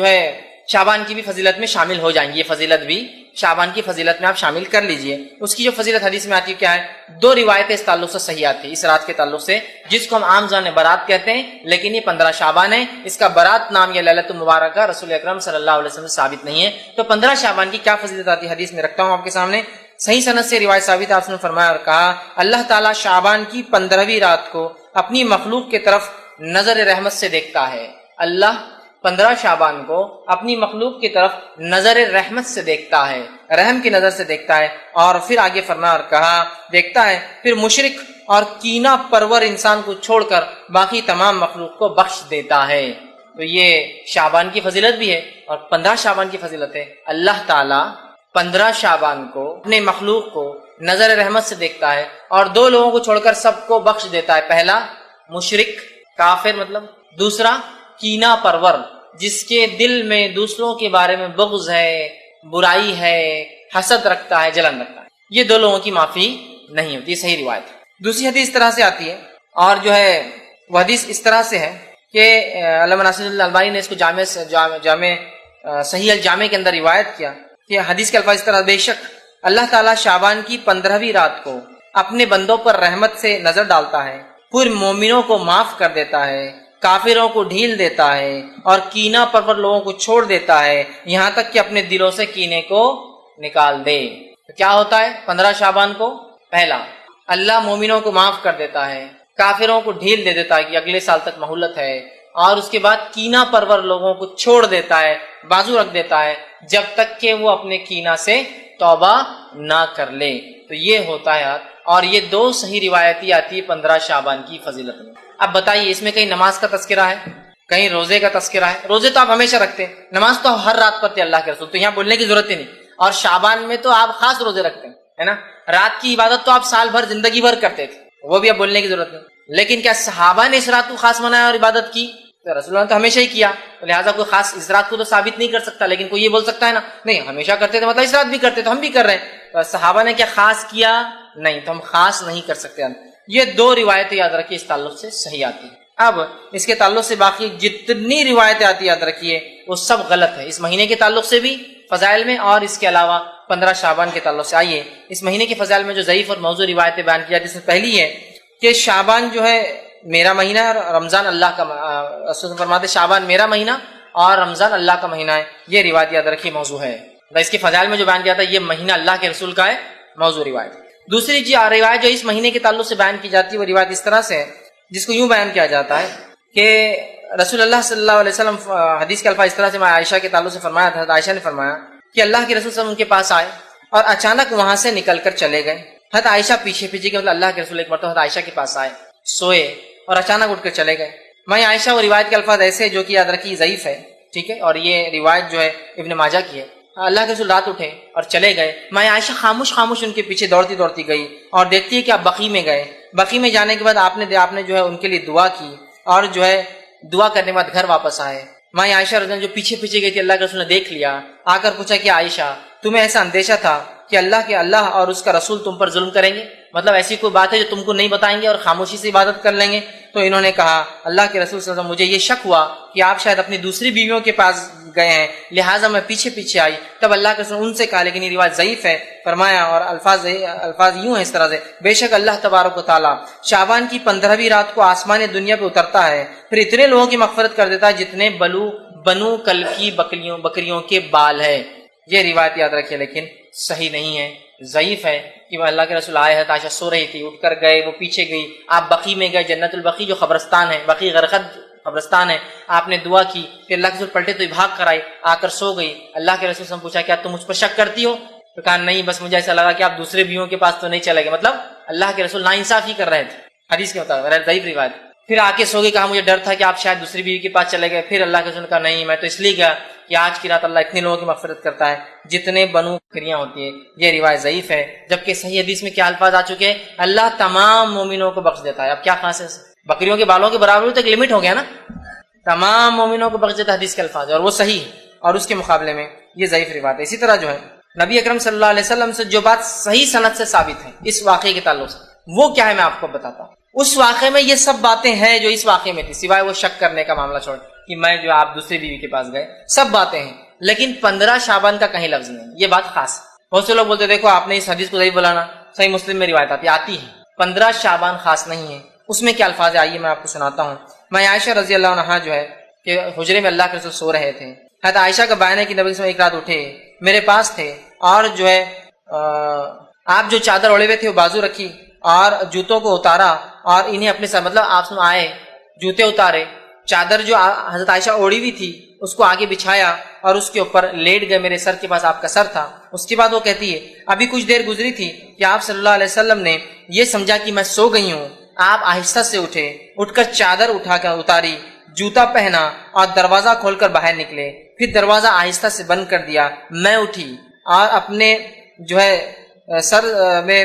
ہے شعبان کی بھی فضیلت میں شامل ہو جائیں گی. یہ فضیلت بھی شعبان کی فضیلت میں آپ شامل کر لیجئے. اس کی جو فضیلت حدیث میں آتی ہے کیا ہے؟ 2 روایتیں اس تعلق سے صحیح آتی ہے اس رات کے تعلق سے، جس کو ہم عام زبان میں برات کہتے ہیں، لیکن یہ 15 شعبان ہے. اس کا برات نام یا لیلۃ مبارکہ رسول اکرم صلی اللہ علیہ وسلم سے ثابت نہیں ہے. تو 15 شعبان کی کیا فضیلت آتی ہے حدیث میں رکھتا ہوں آپ کے سامنے. صحیح سند سے روایت ثابت، آپ نے فرمایا اور کہا اللہ تعالیٰ شعبان کی 15ویں رات کو اپنی مخلوق کی طرف نظر رحمت سے دیکھتا ہے. اللہ 15 شعبان کو اپنی مخلوق کی طرف نظر رحمت سے دیکھتا ہے، رحم کی نظر سے دیکھتا ہے. اور پھر آگے فرمایا اور کہا دیکھتا ہے پھر مشرک اور کینہ پرور انسان کو چھوڑ کر باقی تمام مخلوق کو بخش دیتا ہے. تو یہ شعبان کی فضیلت بھی ہے اور 15 شعبان کی فضیلت ہے. اللہ تعالیٰ 15 شعبان کو اپنے مخلوق کو نظر رحمت سے دیکھتا ہے اور 2 لوگوں کو چھوڑ کر سب کو بخش دیتا ہے. پہلا مشرک، کافر مطلب. دوسرا کینہ پرور، جس کے دل میں دوسروں کے بارے میں بغض ہے، برائی ہے، حسد رکھتا ہے، جلن رکھتا ہے. یہ 2 لوگوں کی معافی نہیں ہوتی. صحیح روایت ہے. دوسری حدیث اس طرح سے آتی ہے، اور جو ہے وہ حدیث اس طرح سے ہے کہ علامہ ناصر اللہ البانی نے اس کو جامع صحیح الجامع کے اندر روایت کیا کہ حدیث کے الفاظ اس طرح: بے شک اللہ تعالیٰ شعبان کی 15ویں رات کو اپنے بندوں پر رحمت سے نظر ڈالتا ہے، پھر مومنوں کو معاف کر دیتا ہے، کافروں کو ڈھیل دیتا ہے اور کینہ پرور لوگوں کو چھوڑ دیتا ہے، یہاں تک کہ اپنے دلوں سے کینے کو نکال دے. تو کیا ہوتا ہے 15 شعبان کو؟ پہلا اللہ مومنوں کو معاف کر دیتا ہے، کافروں کو ڈھیل دے دیتا ہے کہ اگلے سال تک مہلت ہے، اور اس کے بعد کینہ پرور لوگوں کو چھوڑ دیتا ہے، بازو رکھ دیتا ہے جب تک کہ وہ اپنے کینہ سے توبہ نہ کر لے. تو یہ ہوتا ہے. اور یہ 2 صحیح روایتی آتی ہے 15 شعبان کی فضیلت میں. اب بتائیے اس میں کہیں نماز کا تذکرہ ہے، کہیں روزے کا تذکرہ ہے؟ روزے تو آپ ہمیشہ رکھتے ہیں، نماز تو ہر رات پڑھتے اللہ کے رسول، تو یہاں بولنے کی ضرورت ہی نہیں. اور شعبان میں تو آپ خاص روزے رکھتے ہیں، ہے نا. رات کی عبادت تو آپ سال بھر زندگی بھر کرتے تھے، وہ بھی اب بولنے کی ضرورت نہیں. لیکن کیا صحابہ نے اس رات کو خاص منایا اور عبادت کی؟ تو رسول اللہ نے تو ہمیشہ ہی کیا، لہٰذا کوئی خاص اس رات کو تو ثابت نہیں کر سکتا. لیکن کوئی یہ بول سکتا ہے نا نہیں ہمیشہ کرتے تھے، مطلب اس رات بھی کرتے تو ہم بھی کر رہے ہیں. تو صحابہ نے کیا خاص کیا؟ نہیں، تو ہم خاص نہیں کر سکتے. یہ دو روایتیں یاد رکھیے اس تعلق سے صحیح آتی ہیں۔ اب اس کے تعلق سے باقی جتنی روایتیں آتی یاد رکھیے وہ سب غلط ہے، اس مہینے کے تعلق سے بھی فضائل میں، اور اس کے علاوہ 15 شعبان کے تعلق سے۔ آئیے اس مہینے کے فضائل میں جو ضعیف اور موضوع روایتیں بیان کی جاتی ہیں، اس میں پہلی ہے کہ شعبان جو ہے میرا مہینہ ہے، رمضان اللہ کا، رسول فرماتے شعبان میرا مہینہ اور رمضان اللہ کا مہینہ ہے، یہ روایت یاد رکھیے موضوع ہے۔ اس کے فضائل میں جو بیان کیا تھا یہ مہینہ اللہ کے رسول کا ہے، موضوع روایت۔ دوسری روایت جو اس مہینے کے تعلق سے بیان کی جاتی ہے وہ روایت اس طرح سے ہے جس کو یوں بیان کیا جاتا ہے کہ رسول اللہ صلی اللہ علیہ وسلم، حدیث کے الفاظ اس طرح سے عائشہ کے تعلق سے فرمایا تھا، عائشہ نے فرمایا کہ اللہ کے رسول صلی اللہ علیہ وسلم ان کے پاس آئے اور اچانک وہاں سے نکل کر چلے گئے۔ حضرت عائشہ پیچھے پیچھے کے، مطلب اللہ کے رسول ایک مرتبہ حضرت عائشہ کے پاس آئے، سوئے اور اچانک اٹھ کر چلے گئے۔ میں عائشہ وہ روایت کے الفاظ ایسے جو کہ یاد رکھیے ضعیف ہے، ٹھیک ہے، اور یہ روایت جو ہے ابن ماجہ کی ہے۔ اللہ کے رسول رات اٹھے اور چلے گئے، میں عائشہ خاموش خاموش ان کے پیچھے دوڑتی دوڑتی گئی اور دیکھتی ہے کہ آپ بقیع میں گئے۔ بقیع میں جانے کے بعد آپ نے جو ہے ان کے لیے دعا کی اور جو ہے دعا کرنے کے بعد گھر واپس آئے۔ میں عائشہ رضی اللہ عنہا جو پیچھے پیچھے گئی تھی، اللہ کے رسول نے دیکھ لیا، آ کر پوچھا کہ عائشہ تمہیں ایسا اندیشہ تھا کہ اللہ اور اس کا رسول تم پر ظلم کریں گے، مطلب ایسی کوئی بات ہے جو تم کو نہیں بتائیں گے اور خاموشی سے عبادت کر لیں گے؟ تو انہوں نے کہا اللہ کے رسول صلی اللہ علیہ وسلم مجھے یہ شک ہوا کہ آپ شاید اپنی دوسری بیویوں کے پاس گئے ہیں، لہٰذا میں پیچھے پیچھے آئی۔ تب اللہ کے رسول ان سے کہا، لیکن یہ روایت ضعیف ہے، فرمایا اور الفاظ یوں ہیں اس طرح سے، بے شک اللہ تبارک و تعالیٰ شعبان کی 15ویں رات کو آسمان دنیا پہ اترتا ہے، پھر اتنے لوگوں کی مغفرت کر دیتا ہے جتنے بنو کل کی بکریوں کے بال ہے۔ یہ روایت یاد رکھیے لیکن صحیح نہیں ہے، ضعیف ہے کہ وہ اللہ کے رسول آئے ہیں، عائشہ سو رہی تھی، اٹھ کر گئے، وہ پیچھے گئی، آپ بقیع میں گئے، جنت البقیع جو قبرستان ہے، بقیع غرقد قبرستان ہے، آپ نے دعا کی، پھر اللہ کے رسول پلٹے تو بھاگ کر آئی، آ کر سو گئی۔ اللہ کے رسول سے پوچھا کیا تم مجھ پر شک کرتی ہو؟ تو کہا نہیں، بس مجھے ایسا لگا کہ آپ دوسرے بیویوں کے پاس تو نہیں چلے گئے، مطلب اللہ کے رسول ناانصافی کر رہے تھے حدیث کے مطابق، ضعیف روایت۔ پھر آ کے سو گئی، کہا مجھے ڈر تھا کہ آپ شاید دوسری بیوی کے پاس چلے گئے۔ پھر اللہ کے رسول نے کہا نہیں، میں تو اس لیے گیا کہ آج کی رات اللہ اتنے لوگوں کی مغفرت کرتا ہے جتنے بنو بکریاں ہوتی ہیں۔ یہ روایت ضعیف ہے، جبکہ صحیح حدیث میں کیا الفاظ آ چکے ہیں، اللہ تمام مومنوں کو بخش دیتا ہے۔ اب کیا خاص ہے، بکریوں کے بالوں کے برابر تو ایک لمٹ ہو گیا نا، تمام مومنوں کو بخش دیتا ہے، حدیث کے الفاظ ہے اور وہ صحیح ہے، اور اس کے مقابلے میں یہ ضعیف روایت ہے۔ اسی طرح جو ہے نبی اکرم صلی اللہ علیہ وسلم سے جو بات صحیح سند سے ثابت ہے اس واقعے کے تعلق سے، وہ کیا ہے میں آپ کو بتاتا ہوں۔ اس واقعے میں یہ سب باتیں ہیں جو اس واقعے میں تھی، سوائے وہ شک کرنے کا معاملہ چھوڑ کہ میں جو آپ دوسری بیوی کے پاس گئے، سب باتیں ہیں، لیکن 15 شعبان کا کہیں لفظ نہیں، یہ بات خاص ہے۔ بہت سے لوگ بولتے دیکھو آپ نے اس حدیث کو صحیح بولانا، صحیح مسلم میں روایت آتی ہے، 15 شعبان خاص نہیں ہے۔ اس میں کیا الفاظ ہے آئیے میں آپ کو سناتا ہوں۔ میں عائشہ رضی اللہ عنہا جو ہے کہ حجرے میں اللہ کے رسول سو رہے تھے، حضرت عائشہ کا بیان ہے کہ نبی صلی اللہ علیہ وسلم ایک رات اٹھے، میرے پاس تھے اور جو ہے آپ جو چادر اوڑے ہوئے تھے وہ بازو رکھی اور جوتوں کو اتارا اور انہیں اپنے ساتھ، مطلب آپ آئے، جوتے اتارے، چادر جو حضرت عائشہ اوڑی ہوئی تھی اس کو آگے بچھایا اور اس کے اوپر لیٹ گئے، میرے سر کے پاس آپ کا سر تھا۔ اس کے بعد وہ کہتی ہے ابھی کچھ دیر گزری تھی کہ آپ صلی اللہ علیہ وسلم نے یہ سمجھا کہ میں سو گئی ہوں، آپ آہستہ سے اٹھے، اٹھ کر چادر اٹھا کر اتاری، جوتا پہنا اور دروازہ کھول کر باہر نکلے، پھر دروازہ آہستہ سے بند کر دیا۔ میں اٹھی اور اپنے جو ہے سر میں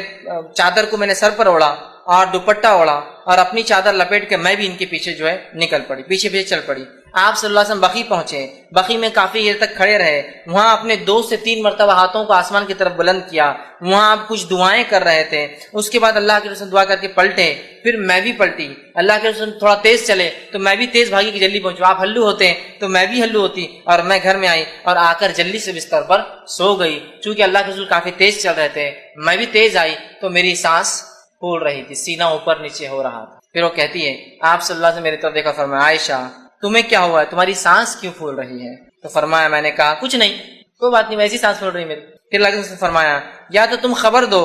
چادر کو میں نے سر پر اوڑا اور دوپٹہ اوڑا اور اپنی چادر لپیٹ کے میں بھی ان کے پیچھے جو ہے نکل پڑی، پیچھے پیچھے چل پڑی۔ آپ صلی اللہ علیہ وسلم بقیع پہنچے، بقیع میں کافی دیر تک کھڑے رہے، وہاں اپنے 2 سے 3 مرتبہ ہاتھوں کو آسمان کی طرف بلند کیا، وہاں آپ کچھ دعائیں کر رہے تھے۔ اس کے بعد اللہ کے رسول دعا کر کے پلٹے، پھر میں بھی پلٹی، اللہ کے رسول تھوڑا تیز چلے تو میں بھی تیز بھاگی کہ جلدی پہنچوں، آپ ہلو ہوتے تو میں بھی ہلو ہوتی اور میں گھر میں آئی اور آ کر جلدی سے بستر پر سو گئی۔ چونکہ اللہ کے رسول کافی تیز چل رہے تھے، میں بھی تیز آئی تو میری سانس پھول رہی تھی، سینہ اوپر نیچے ہو رہا تھا۔ پھر وہ کہتی ہے آپ صلی اللہ علیہ وسلم میری طرف دیکھا، فرمایا عائشہ تمہیں کیا ہوا ہے، تمہاری سانس کیوں پھول رہی ہے؟ تو فرمایا میں نے کہا کچھ نہیں، کوئی بات نہیں، ویسی سانس پھول رہی میری۔ پھر اللہ نے فرمایا یا تو تم خبر دو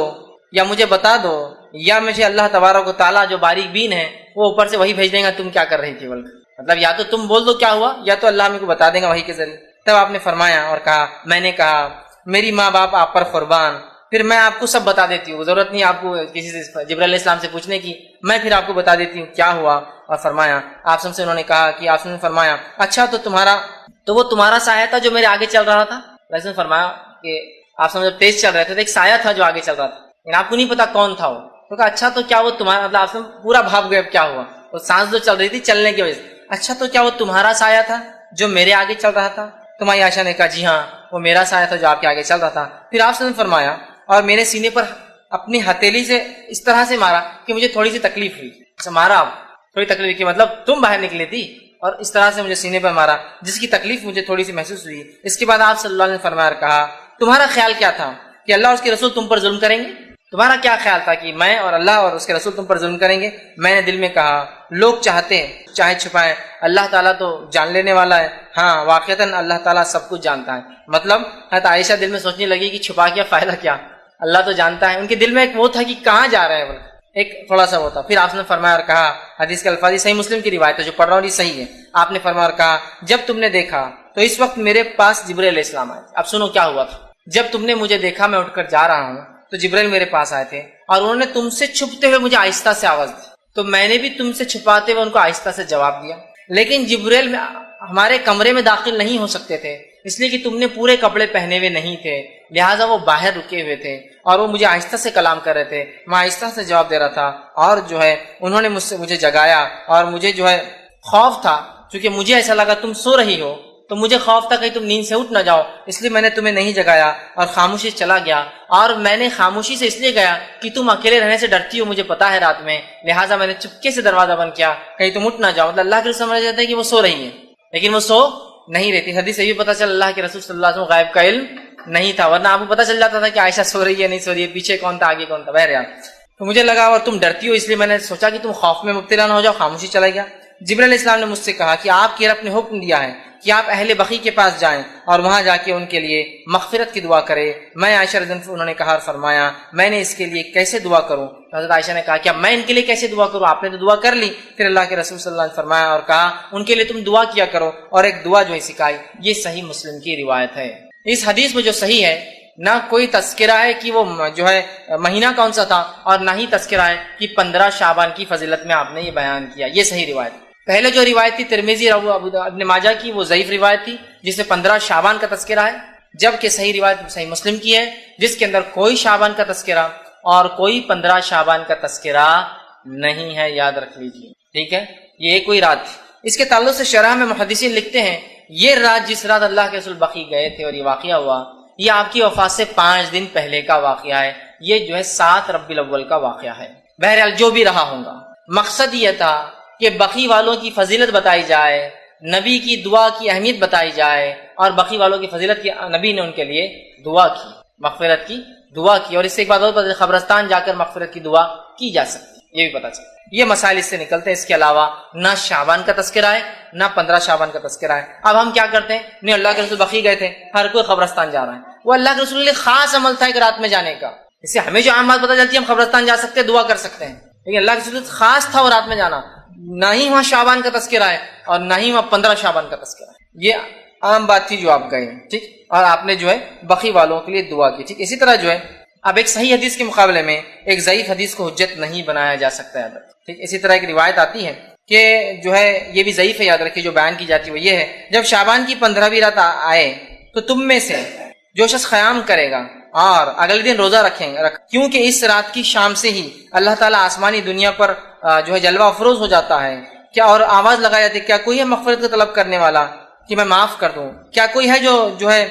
یا مجھے بتا دو یا مجھے اللہ تبارک و تعالیٰ جو باریک بین ہے وہ اوپر سے وہی بھیج دیں گا تم کیا کر رہی تھی، مطلب یا تو تم بول دو کیا ہوا یا تو اللہ ہمیں کو بتا دیں گا وہی کے ذریعے۔ تب آپ نے فرمایا اور کہا، میں نے کہا میری ماں باپ آپ پر قربان، پھر میں آپ کو سب بتا دیتی ہوں، ضرورت نہیں آپ کو کسی سے جبرائیل علیہ السلام سے پوچھنے کی، میں پھر آپ کو بتا دیتی ہوں کیا ہوا۔ اور فرمایا آپ سے انہوں نے کہا کہ آپ نے فرمایا اچھا تو وہ تمہارا سایہ تھا جو میرے آگے چل رہا تھا؟ ویسے نے فرمایا کہ آپ جب تیز چل رہے تھے تو ایک سایہ تھا جو آگے چل رہا تھا، لیکن آپ کو نہیں پتا کون تھا وہ۔ تو کہا اچھا تو کیا وہ تمہارا، مطلب آپ پورا بھاگ گئے اب کیا ہوا، وہ سانس جو چل رہی تھی چلنے کی وجہ سے، اچھا تو کیا وہ تمہارا سایہ تھا جو میرے آگے چل رہا تھا؟ تمہاری عائشہ نے کہا جی ہاں وہ میرا سایہ تھا جو آپ کے آگے چل رہا تھا۔ پھر آپ نے فرمایا اور میرے سینے پر اپنی ہتھیلی سے اس طرح سے مارا کہ مجھے تھوڑی سی تکلیف ہوئی. مارا اب تھوڑی تکلیف کی مطلب تم باہر نکلی تھی اور اس طرح سے مجھے سینے پر مارا جس کی تکلیف مجھے تھوڑی سی محسوس ہوئی. اس کے بعد آپ صلی اللہ علیہ وسلم نے فرمایا اور کہا تمہارا خیال کیا تھا کہ اللہ اور اس کے رسول تم پر ظلم کریں گے؟ تمہارا کیا خیال تھا کہ میں اور اللہ اور اس کے رسول تم پر ظلم کریں گے؟ میں نے دل میں کہا لوگ چاہتے ہیں چاہے چھپائیں، اللہ تعالیٰ تو جان لینے والا ہے. ہاں واقعتاً اللہ تعالیٰ سب کچھ جانتا ہے. مطلب حضرت عائشہ دل میں سوچنے لگی کہ چھپا کیا فائدہ کیا، اللہ تو جانتا ہے. ان کے دل میں ایک وہ تھا کہ کہاں جا رہے ہیں، ایک تھوڑا سا وہ تھا. پھر آپ نے فرمایا اور کہا، حدیث کے الفاظ صحیح مسلم کی روایت ہے جو پڑھ رہا ہوں یہ صحیح ہے. آپ نے فرمایا اور کہا جب تم نے دیکھا تو اس وقت میرے پاس جبرائیل علیہ السلام آئے. اب سنو کیا ہوا تھا. جب تم نے مجھے دیکھا میں اٹھ کر جا رہا ہوں تو جبرائیل میرے پاس آئے تھے اور انہوں نے تم سے چھپتے ہوئے مجھے آہستہ سے آواز دی، تو میں نے بھی تم سے چھپاتے ہوئے ان کو آہستہ سے جواب دیا. لیکن جبرائیل ہمارے کمرے میں داخل نہیں ہو سکتے تھے اس لیے کہ تم نے پورے کپڑے پہنے ہوئے نہیں تھے، لہٰذا وہ باہر رکے ہوئے تھے اور وہ مجھے آہستہ سے کلام کر رہے تھے. میں آہستہ سے جواب دے رہا تھا اور جو ہے انہوں نے مجھے جگایا اور مجھے جو ہے خوف تھا کیونکہ مجھے ایسا لگا تم سو رہی ہو تو مجھے خوف تھا کہیں تم نیند سے اٹھ نہ جاؤ، اس لیے میں نے تمہیں نہیں جگایا اور خاموشی سے چلا گیا. اور میں نے خاموشی سے اس لیے گیا کہ تم اکیلے رہنے سے ڈرتی ہو مجھے پتا ہے رات میں، لہٰذا میں نے چپکے سے دروازہ بند کیا کہیں تم اٹھ نہ جاؤ. مطلب اللہ کے رسول سمجھ جاتا ہے کہ وہ سو رہی ہیں لیکن وہ سو نہیں رہتی. حدیث سے بھی پتا چل اللہ کے رسول صلی اللہ علیہ وسلم غائب کا علم نہیں تھا، ورنہ آپ کو پتا چل جاتا تھا کہ عائشہ سو رہی ہے نہیں سو رہی ہے، پیچھے کون تھا آگے کون تھا. بہرحال تو مجھے لگا اور تم ڈرتی ہو اس لیے میں نے سوچا کہ تم خوف میں مبتلا نہ ہو جاؤ، خاموشی چلا گیا. جبرائیل علیہ السلام نے مجھ سے کہا کہ آپ کے رب نے حکم دیا ہے کہ آپ اہل بقیع کے پاس جائیں اور وہاں جا کے ان کے لیے مغفرت کی دعا کرے. میں عائشہ رضی اللہ عنہا انہوں نے کہا اور فرمایا میں نے اس کے لیے کیسے دعا کروں؟ حضرت عائشہ نے کہا کیا میں ان کے لیے کیسے دعا کروں؟ آپ نے تو دعا کر لی. پھر اللہ کے رسول صلی اللہ علیہ وسلم نے فرمایا اور کہا ان کے لیے تم دعا کیا کرو اور ایک دعا جو ہے سکھائی. یہ صحیح مسلم کی روایت ہے. اس حدیث میں جو صحیح ہے نہ کوئی تذکرہ ہے کہ وہ جو ہے مہینہ کون سا تھا اور نہ ہی تذکرہ ہے کہ 15 شعبان کی فضیلت میں آپ نے یہ بیان کیا. یہ صحیح روایت. پہلے جو روایت تھی ترمذی اور ابن ماجہ کی وہ ضعیف روایت تھی جس میں 15 شعبان کا تذکرہ ہے، جبکہ صحیح روایت صحیح مسلم کی ہے جس کے اندر کوئی شعبان کا تذکرہ اور کوئی 15 شعبان کا تذکرہ نہیں ہے. یاد رکھ لیجیے ٹھیک ہے. یہ کوئی رات تھی. اس کے تعلق سے شرح میں محدثین لکھتے ہیں یہ رات جس رات اللہ کے رسول بقیع گئے تھے اور یہ واقعہ ہوا یہ آپ کی وفات سے 5 دن پہلے کا واقعہ ہے. یہ جو ہے 7 ربیع الاول کا واقعہ ہے. بہرحال جو بھی رہا ہوگا مقصد یہ تھا کہ بقیع والوں کی فضیلت بتائی جائے، نبی کی دعا کی اہمیت بتائی جائے اور بقیع والوں کی فضیلت کی نبی نے ان کے لیے دعا کی، مغفرت کی دعا کی. اور اس سے ایک بات اور قبرستان جا کر مغفرت کی دعا کی جا سکتی ہے، یہ بھی پتہ چلتا. یہ مسائل اس سے نکلتے ہیں. اس کے علاوہ نہ شعبان کا تذکرہ ہے نہ 15 شعبان کا تذکرہ ہے. اب ہم کیا کرتے ہیں؟ نہیں اللہ کے رسول بقیع گئے تھے، ہر کوئی قبرستان جا رہا ہے. وہ اللہ کے رسول کے خاص عمل تھا ایک رات میں جانے کا. اس سے ہمیں جو عام بات پتہ چلتی ہے ہم قبرستان جا سکتے ہیں دعا کر سکتے ہیں، لیکن اللہ کے رسول خاص تھا وہ رات میں جانا. نہ ہی وہاں شعبان کا تذکرہ ہے اور نہ ہی وہاں 15 شعبان کا تذکرہ ہے. یہ عام بات تھی جو آپ گئے ٹھیک، اور آپ نے جو ہے بقیع والوں کے لیے دعا کی ٹھیک. اسی طرح جو ہے اب ایک صحیح حدیث کے مقابلے میں ایک ضعیف حدیث کو حجت نہیں بنایا جا سکتا ہے ٹھیک. اسی طرح ایک روایت آتی ہے کہ جو ہے یہ بھی ضعیف ہے، یاد رکھیے. جو بیان کی جاتی ہے وہ یہ ہے جب شعبان کی 15ویں رات آئے تو تم میں سے جو شخص قیام کرے گا اور اگلے دن روزہ رکھیں گے کیونکہ اس رات کی شام سے ہی اللہ تعالیٰ آسمانی دنیا پر جو ہے جلوہ افروز ہو جاتا ہے کیا، اور آواز لگائی جاتی ہے کیا کوئی ہے مغفرت کا طلب کرنے والا کہ میں معاف کر دوں؟ کیا کوئی ہے جو ہے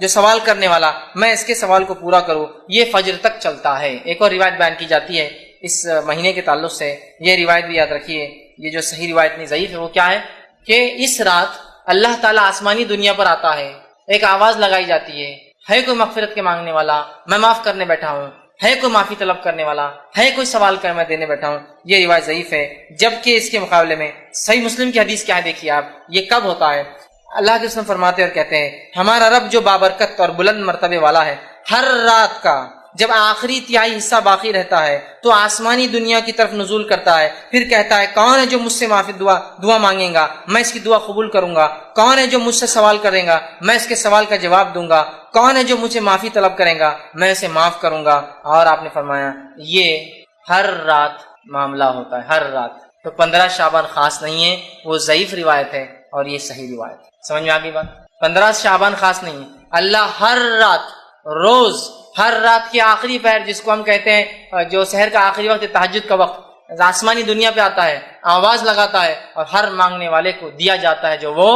جو سوال کرنے والا میں اس کے سوال کو پورا کروں؟ یہ فجر تک چلتا ہے. ایک اور روایت بیان کی جاتی ہے اس مہینے کے تعلق سے، یہ روایت بھی یاد رکھیے. یہ جو صحیح روایت نہیں ضعیف ہے وہ کیا ہے کہ اس رات اللہ تعالیٰ آسمانی دنیا پر آتا ہے، ایک آواز لگائی جاتی ہے کوئی مغفرت کے مانگنے والا؟ میں معاف کرنے بیٹھا ہوں. ہے کوئی معافی طلب کرنے والا؟ ہے کوئی سوال کر میں دینے بیٹھا ہوں؟ یہ روایت ضعیف ہے. جبکہ اس کے مقابلے میں صحیح مسلم کی حدیث کیا ہے دیکھیے آپ. یہ کب ہوتا ہے؟ اللہ کے رسول فرماتے اور کہتے ہیں ہمارا رب جو بابرکت اور بلند مرتبے والا ہے ہر رات کا جب آخری تہائی حصہ باقی رہتا ہے تو آسمانی دنیا کی طرف نزول کرتا ہے، پھر کہتا ہے کون ہے جو مجھ سے معافی دعا مانگے گا میں اس کی دعا قبول کروں گا، کون ہے جو مجھ سے سوال کرے گا میں اس کے سوال کا جواب دوں گا، کون ہے جو مجھ سے معافی طلب کرے گا میں اسے معاف کروں گا. اور آپ نے فرمایا یہ ہر رات معاملہ ہوتا ہے، ہر رات. تو 15 شعبان خاص نہیں ہے، وہ ضعیف روایت ہے اور یہ صحیح روایت ہے. سمجھ میں آ گئی بات؟ 15 شعبان خاص نہیں ہے. اللہ ہر رات روز ہر رات کی آخری پہر جس کو ہم کہتے ہیں جو سحر کا آخری وقت تہجد کا وقت آسمانی دنیا پہ آتا ہے، آواز لگاتا ہے اور ہر مانگنے والے کو دیا جاتا ہے جو وہ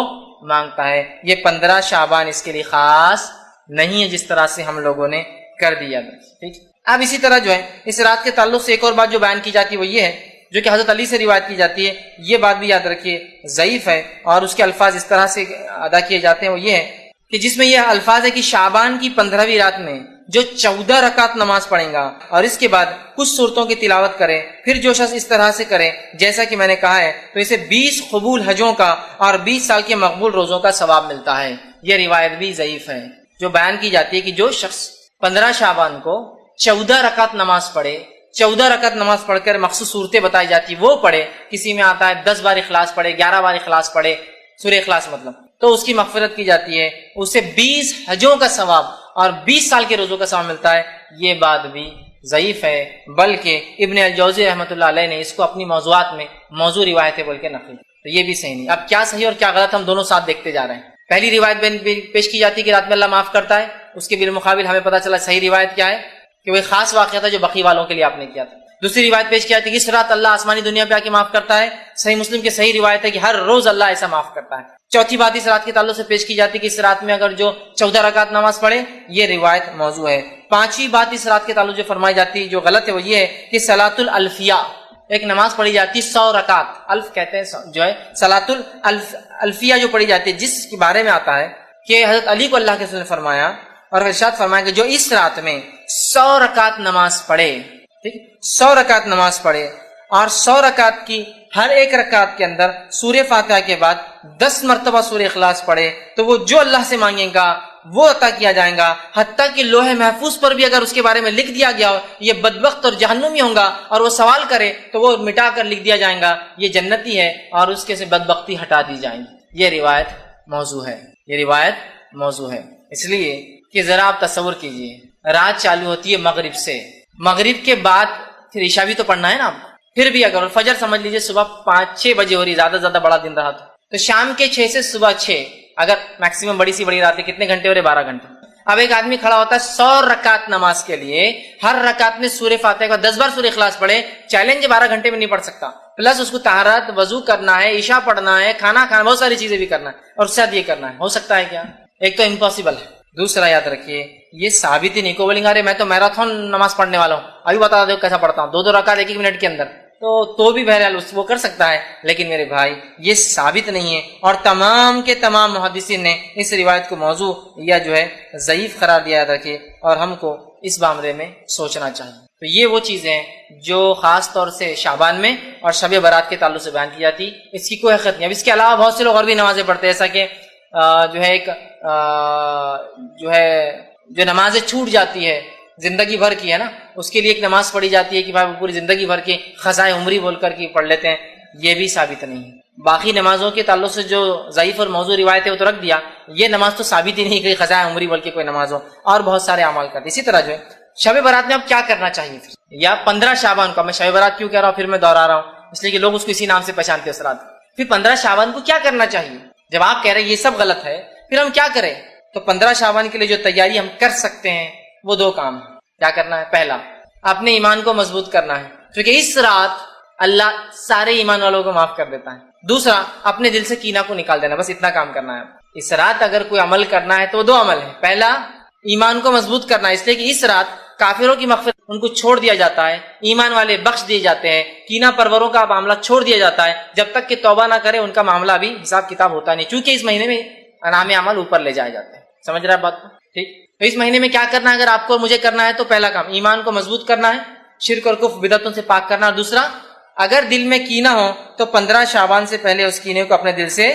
مانگتا ہے. یہ 15 شعبان اس کے لیے خاص نہیں ہے جس طرح سے ہم لوگوں نے کر دیا. ٹھیک. اب اسی طرح جو ہے اس رات کے تعلق سے ایک اور بات جو بیان کی جاتی ہے وہ یہ ہے، جو کہ حضرت علی سے روایت کی جاتی ہے، یہ بات بھی یاد رکھیے ضعیف ہے، اور اس کے الفاظ اس طرح سے ادا کیے جاتے ہیں وہ یہ ہے کہ جس میں یہ الفاظ ہے کہ شعبان کی 15ویں رات میں جو 14 رکعت نماز پڑھیں گا اور اس کے بعد کچھ صورتوں کی تلاوت کرے، پھر جو شخص اس طرح سے کرے جیسا کہ میں نے کہا ہے تو اسے 20 قبول حجوں کا اور 20 سال کے مقبول روزوں کا ثواب ملتا ہے۔ یہ روایت بھی ضعیف ہے جو بیان کی جاتی ہے کہ جو شخص 15 شعبان کو 14 رکعت نماز پڑھے، 14 رکعت نماز پڑھ کر مخصوص صورتیں بتائی جاتی وہ پڑھے، کسی میں آتا ہے 10 بار اخلاص پڑھے، 11 بار اخلاص پڑھے، سورہ اخلاص مطلب، تو اس کی مغفرت کی جاتی ہے، اسے 20 حجوں کا ثواب اور 20 سال کے روزوں کا ثواب ملتا ہے۔ یہ بات بھی ضعیف ہے، بلکہ ابن الجوزی رحمۃ اللہ علیہ نے اس کو اپنی موضوعات میں موضوع روایتیں بول کے نقل، تو یہ بھی صحیح نہیں۔ اب کیا صحیح اور کیا غلط ہم دونوں ساتھ دیکھتے جا رہے ہیں۔ پہلی روایت پیش کی جاتی ہے کہ رات میں اللہ معاف کرتا ہے، اس کے بالمقابل ہمیں پتہ چلا صحیح روایت کیا ہے کہ وہ ایک خاص واقعہ تھا جو بقی والوں کے لیے آپ نے کیا تھا۔ دوسری روایت پیش کی جاتی ہے کہ اس رات اللہ آسمانی دنیا پہ آ کے معاف کرتا ہے، صحیح مسلم کی صحیح روایت ہے کہ ہر روز اللہ ایسا معاف کرتا ہے۔ چوتھی بات اس رات کے تعلق سے پیش کی جاتی ہے کہ اس رات میں اگر جو 14 رکعت نماز پڑھے، یہ روایت موضوع ہے۔ پانچویں بات اس رات کے تعلق جو فرمائی جاتی ہے جو غلط ہے وہ یہ ہے کہ صلاۃ الالفیہ، ایک نماز پڑھی جاتی ہے 100 رکعت، الف کہتے ہیں جو ہے صلاۃ الالفیہ جو پڑھی جاتی ہے، جس کے بارے میں آتا ہے کہ حضرت علی کو اللہ کے رسول نے فرمایا اور ارشاد فرمایا کہ جو اس رات میں 100 رکعت نماز پڑھے، ٹھیک، 100 رکعت نماز پڑھے اور 100 رکعت کی ہر ایک رکعت کے اندر سورہ فاتحہ کے بعد 10 مرتبہ سورہ اخلاص پڑھے تو وہ جو اللہ سے مانگے گا وہ عطا کیا جائے گا، حتیٰ کہ لوح محفوظ پر بھی اگر اس کے بارے میں لکھ دیا گیا ہو یہ بدبخت اور جہنمی ہوں گا اور وہ سوال کرے تو وہ مٹا کر لکھ دیا جائے گا یہ جنتی ہے اور اس کے سے بدبختی ہٹا دی جائیں گی۔ یہ روایت موضوع ہے، یہ روایت موضوع ہے، اس لیے کہ ذرا آپ تصور کیجئے رات چالو ہوتی ہے مغرب سے، مغرب کے بعد پھر عشاء بھی تو پڑھنا ہے نا آپ کو، پھر بھی اگر فجر سمجھ لیجئے صبح 5-6 بجے ہو رہی، زیادہ سے زیادہ بڑا دن رہا تو شام کے 6 سے صبح 6، اگر میکسیمم بڑی سی بڑی رات ہے کتنے گھنٹے ہو رہے؟ 12 گھنٹے۔ اب ایک آدمی کھڑا ہوتا ہے 100 رکعت نماز کے لیے، ہر رکعت میں سورہ فاتحہ کا 10 بار سورہ اخلاص پڑھے، چیلنج 12 گھنٹے میں نہیں پڑھ سکتا، پلس اس کو طہارت، وضو کرنا ہے، عشاء پڑھنا ہے، کھانا کھانا، بہت ساری چیزیں بھی کرنا ہے اور اس کے ساتھ یہ کرنا ہے، ہو سکتا ہے کیا؟ ایک تو امپاسبل ہے، دوسرا یاد رکھیے یہ ثابت ہی نہیں کو بولیں گے ارے میں تو میراتھن نماز پڑھنے والا ہوں، ابھی بتا دو کیسا پڑھتا ہوں، 2 رکعت 1 منٹ کے اندر، تو بھی بہرحال وہ کر سکتا ہے، لیکن میرے بھائی یہ ثابت نہیں ہے، اور تمام کے تمام محدثین نے اس روایت کو موضوع یا جو ہے ضعیف قرار دیا، یاد رکھیے، اور ہم کو اس معاملے میں سوچنا چاہیے۔ تو یہ وہ چیزیں جو خاص طور سے شعبان میں اور شب برات کے تعلق سے بیان کی جاتی، اس کی کوئی حقیقت نہیں۔ اب اس کے علاوہ بہت سے لوگ اور بھی نمازیں پڑھتے ہیں، ایسا کہ جو ہے ایک جو نمازیں چھوٹ جاتی ہے زندگی بھر کی ہے نا، اس کے لیے ایک نماز پڑھی جاتی ہے کہ بھائی وہ پوری زندگی بھر کے خزائے عمری بول کر کے پڑھ لیتے ہیں، یہ بھی ثابت نہیں ہے۔ باقی نمازوں کے تعلق سے جو ضعیف اور موضوع روایت ہے وہ تو رکھ دیا، یہ نماز تو ثابت ہی نہیں کہ خزائے عمری بول کے کوئی نماز ہو، اور بہت سارے اعمال کرتے۔ اسی طرح جو ہے شب برات میں اب کیا کرنا چاہیے پھر، یا 15 شعبان کو، میں شب برات کیوں کہہ رہا ہوں پھر میں دوہرا رہا ہوں اس لیے کہ لوگ اس کو اسی نام سے پہچانتے ہیں اس رات، پھر 15 شعبان کو کیا کرنا چاہیے؟ جب آپ کہہ رہے ہیں یہ سب غلط ہے پھر ہم کیا کریں؟ تو 15 شعبان کے لیے جو تیاری ہم کر سکتے ہیں وہ 2 کام ہیں۔ کیا کرنا ہے؟ پہلا، اپنے ایمان کو مضبوط کرنا ہے کیونکہ اس رات اللہ سارے ایمان والوں کو معاف کر دیتا ہے۔ دوسرا، اپنے دل سے کینہ کو نکال دینا، بس اتنا کام کرنا ہے۔ اس رات اگر کوئی عمل کرنا ہے تو 2 عمل ہیں۔ پہلا، ایمان کو مضبوط کرنا ہے، اس لیے کہ اس رات کافروں کی مغفرت ان کو چھوڑ دیا جاتا ہے، ایمان والے بخش دیے جاتے ہیں، کینہ پروروں کا معاملہ چھوڑ دیا جاتا ہے، جب تک کہ توبہ نہ کرے ان کا معاملہ بھی حساب کتاب ہوتا نہیں، چونکہ اس مہینے میں انعام عمل اوپر لے جائے جاتے ہیں۔ سمجھ رہے ہیں بات کو؟ ٹھیک، تو اس مہینے میں کیا کرنا ہے اگر آپ کو اور مجھے کرنا ہے تو پہلا کام ایمان کو مضبوط کرنا ہے، شرک اور کفر بدعتوں سے پاک کرنا، اور دوسرا اگر دل میں کینہ ہو تو 15 شعبان سے پہلے اس کینے کو اپنے دل سے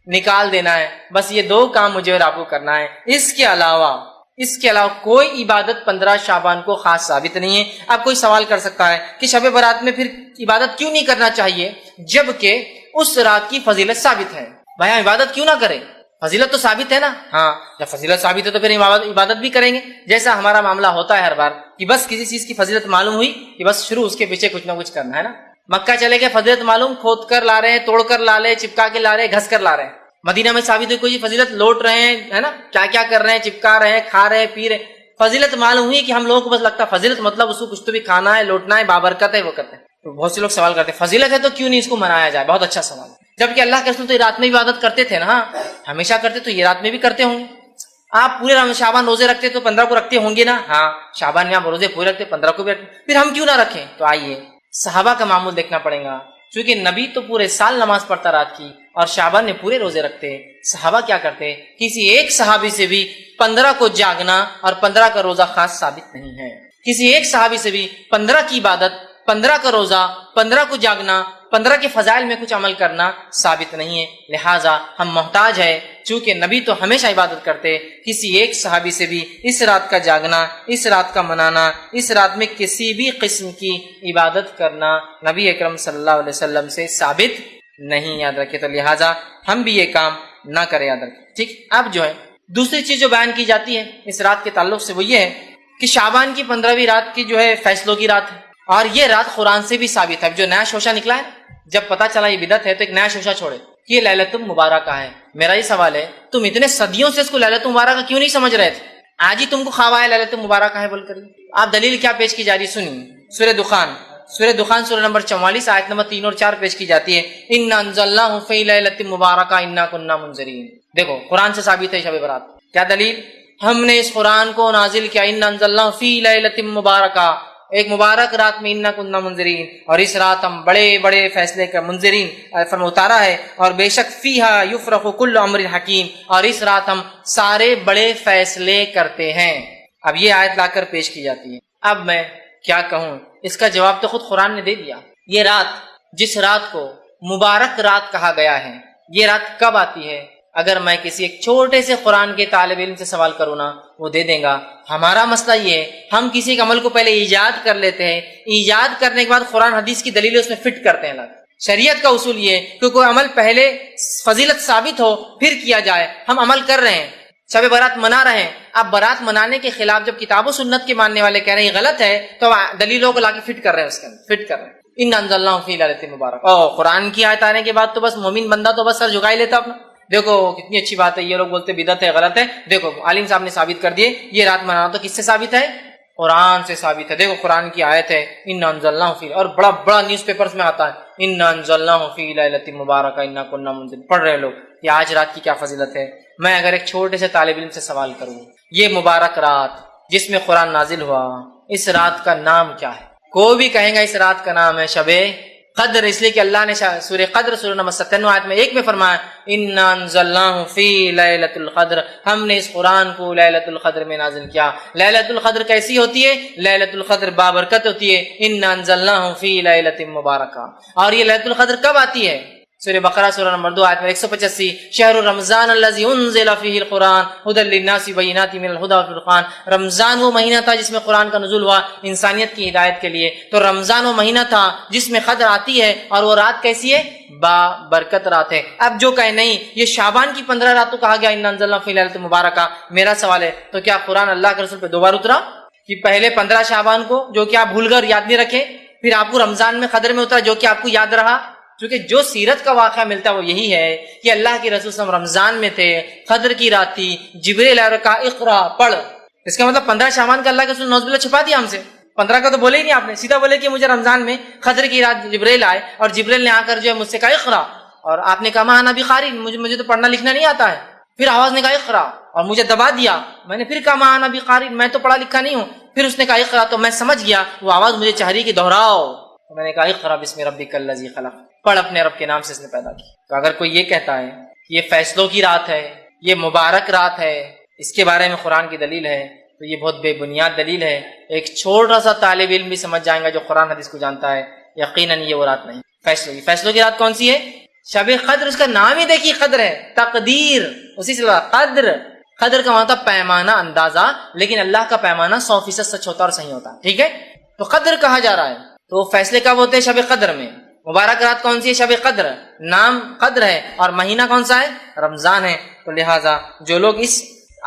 نکال دینا ہے۔ بس یہ 2 کام مجھے اور آپ کو کرنا ہے، اس کے علاوہ کوئی عبادت 15 شعبان کو خاص ثابت نہیں ہے۔ اب کوئی سوال کر سکتا ہے کہ شب برات میں پھر عبادت کیوں نہیں کرنا چاہیے جبکہ اس رات کی فضیلت ثابت ہے؟ بھائی ہم عبادت کیوں نہ کریں؟ فضیلت تو ثابت ہے نا۔ ہاں، جب فضیلت ثابت ہے تو پھر عبادت بھی کریں گے، جیسا ہمارا معاملہ ہوتا ہے ہر بار کہ بس کسی چیز کی فضیلت معلوم ہوئی کہ بس شروع اس کے پیچھے کچھ نہ کچھ کرنا ہے نا۔ مکہ چلے گئے، فضیلت معلوم، کھود کر لا رہے ہیں، توڑ کر لا رہے ہیں، چپکا کے لا رہے ہیں، گھس کر لا رہے ہیں۔ مدینہ میں ثابت ہوئی کوئی فضیلت، لوٹ رہے ہیں، ہے نا، کیا کیا کر رہے ہیں، چپکا رہے ہیں، کھا رہے ہیں، پی رہے ہیں۔ فضیلت معلوم ہوئی کہ ہم لوگوں کو بس لگتا ہے فضیلت مطلب اس کو کچھ تو بھی کھانا ہے، لوٹنا ہے، بابرکت ہے، وہ کرتے ہیں۔ تو بہت سے لوگ سوال کرتے ہیں فضیلت ہے تو کیوں نہیں اس کو منایا جائے؟ بہت اچھا سوال ہے، جبکہ اللہ کے رسول تو یہ رات میں عبادت کرتے تھے نا، ہمیشہ کرتے، تو یہ رات میں بھی کرتے ہوں گے۔ آپ پورے شعبان روزے رکھتے تو 15 کو رکھتے ہوں گے نا؟ ہاں، شعبان میں آپ روزے پورے رکھتے 15 کو بھی رکھتے، پھر ہم کیوں نہ رکھیں؟ تو آئیے صحابہ کا معمول دیکھنا پڑے گا، کیونکہ نبی تو پورے سال نماز پڑھتا رات کی، اور شعبان میں پورے روزے رکھتے۔ صحابہ کیا کرتے؟ کسی ایک صحابی سے بھی 15 کو جاگنا اور 15 کا روزہ خاص ثابت نہیں ہے۔ کسی ایک صحابی سے بھی 15 کی عبادت، 15 کا روزہ، 15 کو جاگنا، 15 کے فضائل میں کچھ عمل کرنا ثابت نہیں ہے۔ لہٰذا ہم محتاج ہے، چونکہ نبی تو ہمیشہ عبادت کرتے، کسی ایک صحابی سے بھی اس رات کا جاگنا، اس رات کا منانا، اس رات میں کسی بھی قسم کی عبادت کرنا نبی اکرم صلی اللہ علیہ وسلم سے ثابت نہیں، یاد رکھے۔ تو لہٰذا ہم بھی یہ کام نہ کریں، یاد رکھیں، ٹھیک۔ اب جو ہے دوسری چیز جو بیان کی جاتی ہے اس رات کے تعلق سے، وہ یہ ہے کہ شعبان کی 15ویں رات کی جو ہے فیصلوں کی رات ہے، اور یہ رات قرآن سے بھی ثابت ہے۔ جو نیا شوشہ نکلا ہے، جب پتا چلا یہ بدعت ہے تو ایک نیا شوشہ چھوڑے کہ یہ لیلۃ المبارکہ ہے۔ میرا یہ سوال ہے، تم اتنے صدیوں سے اس کو لیلۃ المبارکہ کیوں نہیں سمجھ رہے تھے؟ آج ہی تم کو خواب آیا لیلۃ المبارکہ ہے بول کر؟ آپ دلیل کیا پیش کی جا رہی سنیے۔ سورہ دخان سورہ نمبر 44 آیت نمبر 3 اور 4 پیش کی جاتی ہے، اِنَّا أَنزَلْنَاهُ فِي لَيْلَةٍ مُبَارَكَةٍ إِنَّا كُنَّا مُنذِرِينَ۔ دیکھو قرآن سے ثابت ہے شب برات۔ کیا دلیل؟ ہم نے اس قرآن کو نازل کیا، اِنَّا أَنزَلْنَاهُ فِي لَيْلَةٍ مُبَارَكَةٍ، ایک مبارک رات میں، اِنَّا كُنَّا مُنذِرِينَ، اور اس رات ہم بڑے بڑے فیصلے کا منذرین فرما اتارا ہے، اور بے شک فیہا یفرق کل امر حکیم، اور اس رات ہم سارے بڑے فیصلے کرتے ہیں۔ اب یہ آیت لا کر پیش کی جاتی ہے۔ اب میں کیا کہوں؟ اس کا جواب تو خود قرآن نے دے دیا۔ یہ رات، جس رات کو مبارک رات کہا گیا ہے، یہ رات کب آتی ہے؟ اگر میں کسی ایک چھوٹے سے قرآن کے طالب علم سے سوال کروں نا، وہ دے دیں گا۔ ہمارا مسئلہ یہ ہے، ہم کسی ایک عمل کو پہلے ایجاد کر لیتے ہیں، ایجاد کرنے کے بعد قرآن حدیث کی دلیلیں اس میں فٹ کرتے ہیں۔ شریعت کا اصول یہ ہے کہ کوئی عمل پہلے فضیلت ثابت ہو پھر کیا جائے۔ ہم عمل کر رہے ہیں، شب برات منا رہے ہیں، اب برات منانے کے خلاف جب کتاب و سنت کے ماننے والے کہہ رہے ہیں یہ غلط ہے، تو دلیلوں کو لا کے فٹ کر رہے ہیں، اس کے اندر فٹ کر رہے ہیں۔ اِنَّا أَنزَلْنَاهُ فِي لَيْلَةٍ مُبَارَكَةٍ۔ قرآن کی آیت آنے کے بعد تو بس مومن بندہ تو بس سر جھکائی لیتا اپنا، دیکھو کتنی اچھی بات ہے، یہ لوگ بولتے بدعت ہے، غلط ہے، دیکھو عالم صاحب نے ثابت کر دیے یہ رات منانا۔ تو کس سے ثابت ہے؟ قرآن سے ثابت ہے۔ دیکھو قرآن کی آیت ہے اِنَّا أَنزَلْنَاهُ فِي، اور بڑا بڑا نیوز پیپرز میں آتا ہے اِنَّا أَنزَلْنَاهُ فِي لَيْلَةٍ مُبَارَكَةٍ إِنَّا كُنَّا مُنذِرِينَ۔ پڑھ رہے لوگ کہ آج رات کی کیا فضیلت ہے۔ میں اگر ایک چھوٹے سے طالب علم سے سوال کروں، یہ مبارک رات جس میں قرآن نازل ہوا، اس رات کا نام کیا ہے؟ کوئی بھی کہیں گا اس رات کا نام ہے شب قدر، اس لیے کہ اللہ نے سورہ قدر سورہ نمبر 97 آیت میں 1 میں فرمایا اِنَّا أَنزَلْنَاهُ فِي لَيْلَةِ الْقَدْرِ، ہم نے اس قرآن کو لیلۃ القدر میں نازل کیا۔ لیلۃ القدر کیسی ہوتی ہے؟ لیلۃ القدر بابرکت ہوتی ہے۔ اِنَّا أَنزَلْنَاهُ فِي لَيْلَةٍ مُبَارَكَةٍ۔ اور یہ لیلۃ القدر کب آتی ہے؟ سورہ بقرہ سورہ نمبر 2 آیت میں 185، شہر رمضان الذی انزل فیہ القرآن ھدی للناس بینات من الھدی والفرقان۔ رمضان وہ مہینہ تھا جس میں قرآن کا نزول ہوا انسانیت کی ہدایت کے لیے۔ تو رمضان وہ مہینہ تھا جس میں قدر آتی ہے، اور وہ رات کیسی ہے؟ با برکت رات ہے۔ اب جو کہے نہیں یہ شعبان کی 15 رات کو کہا گیا اِنَّا أَنزَلْنَاهُ فِي لَيْلَةٍ مُبَارَكَةٍ، میرا سوال ہے تو کیا قرآن اللہ کے رسول پہ 2 بار اترا؟ کہ پہلے 15 شعبان کو جو کہ آپ بھول کر یاد نہیں رکھے، پھر آپ کو رمضان میں قدر میں اترا جو کہ آپ کو یاد رہا؟ کیونکہ جو سیرت کا واقعہ ملتا ہے وہ یہی ہے کہ اللہ کے رسول صلی اللہ علیہ وسلم رمضان میں تھے، قدر کی رات تھی، جبریل آیا اور کہا اقرا پڑھ۔ اس کا مطلب 15 شعبان کا اللہ کے رسول نعوذ باللہ چھپا دیا ہم سے، 15 کا تو بولے ہی نہیں آپ نے، سیدھا بولے کہ مجھے رمضان میں قدر کی رات جبریل آئے اور جبریل نے آ کر جو ہے مجھ سے کہا اقرا، اور آپ نے کہا ما انا بقاری، مجھے تو پڑھنا لکھنا نہیں آتا ہے۔ پھر آواز نے کہا اقرا اور مجھے دبا دیا، میں نے پھر کہا ما انا بقاری، میں تو پڑھا لکھا نہیں ہوں۔ پھر اس نے کہا اقرا، تو میں سمجھ گیا وہ آواز مجھے چاہ رہی کہ دہراؤ، تو میں نے کہا اقرا بسم ربک الذی خلق، پڑھ اپنے رب کے نام سے اس نے پیدا کی۔ تو اگر کوئی یہ کہتا ہے کہ یہ فیصلوں کی رات ہے، یہ مبارک رات ہے، اس کے بارے میں قرآن کی دلیل ہے، تو یہ بہت بے بنیاد دلیل ہے۔ ایک چھوٹا سا طالب علم بھی سمجھ جائیں گا جو قرآن حدیث کو جانتا ہے، یقیناً یہ وہ رات نہیں۔ فیصلوں کی رات کون سی ہے؟ شب قدر، اس کا نام ہی دیکھیے قدر ہے، تقدیر، اسی سے قدر کا مطلب پیمانہ، اندازہ، لیکن اللہ کا پیمانہ 100% سچ ہوتا اور صحیح ہوتا ہے، ٹھیک ہے؟ تو قدر کہا جا رہا ہے، تو فیصلے کب ہوتے ہیں؟ شب قدر میں۔ مبارک رات کون سی ہے؟ شب قدر، نام قدر ہے اور مہینہ کون سا ہے؟ رمضان ہے۔ تو لہٰذا جو لوگ اس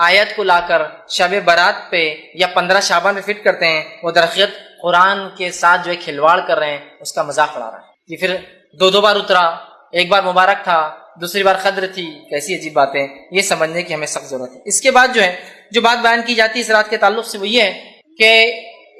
آیت کو لا کر شب برات پہ یا 15 شعبان میں فٹ کرتے ہیں، وہ درخت قرآن کے ساتھ جو ہے کھلواڑ کر رہے ہیں، اس کا مذاق اڑا رہا ہے۔ یہ پھر 2 بار اترا، ایک بار مبارک تھا، دوسری بار قدر تھی، کیسی عجیب بات ہے، یہ سمجھنے کی ہمیں سخت ضرورت ہے۔ اس کے بعد جو ہے جو بات بیان کی جاتی ہے اس رات کے تعلق سے، وہ یہ ہے کہ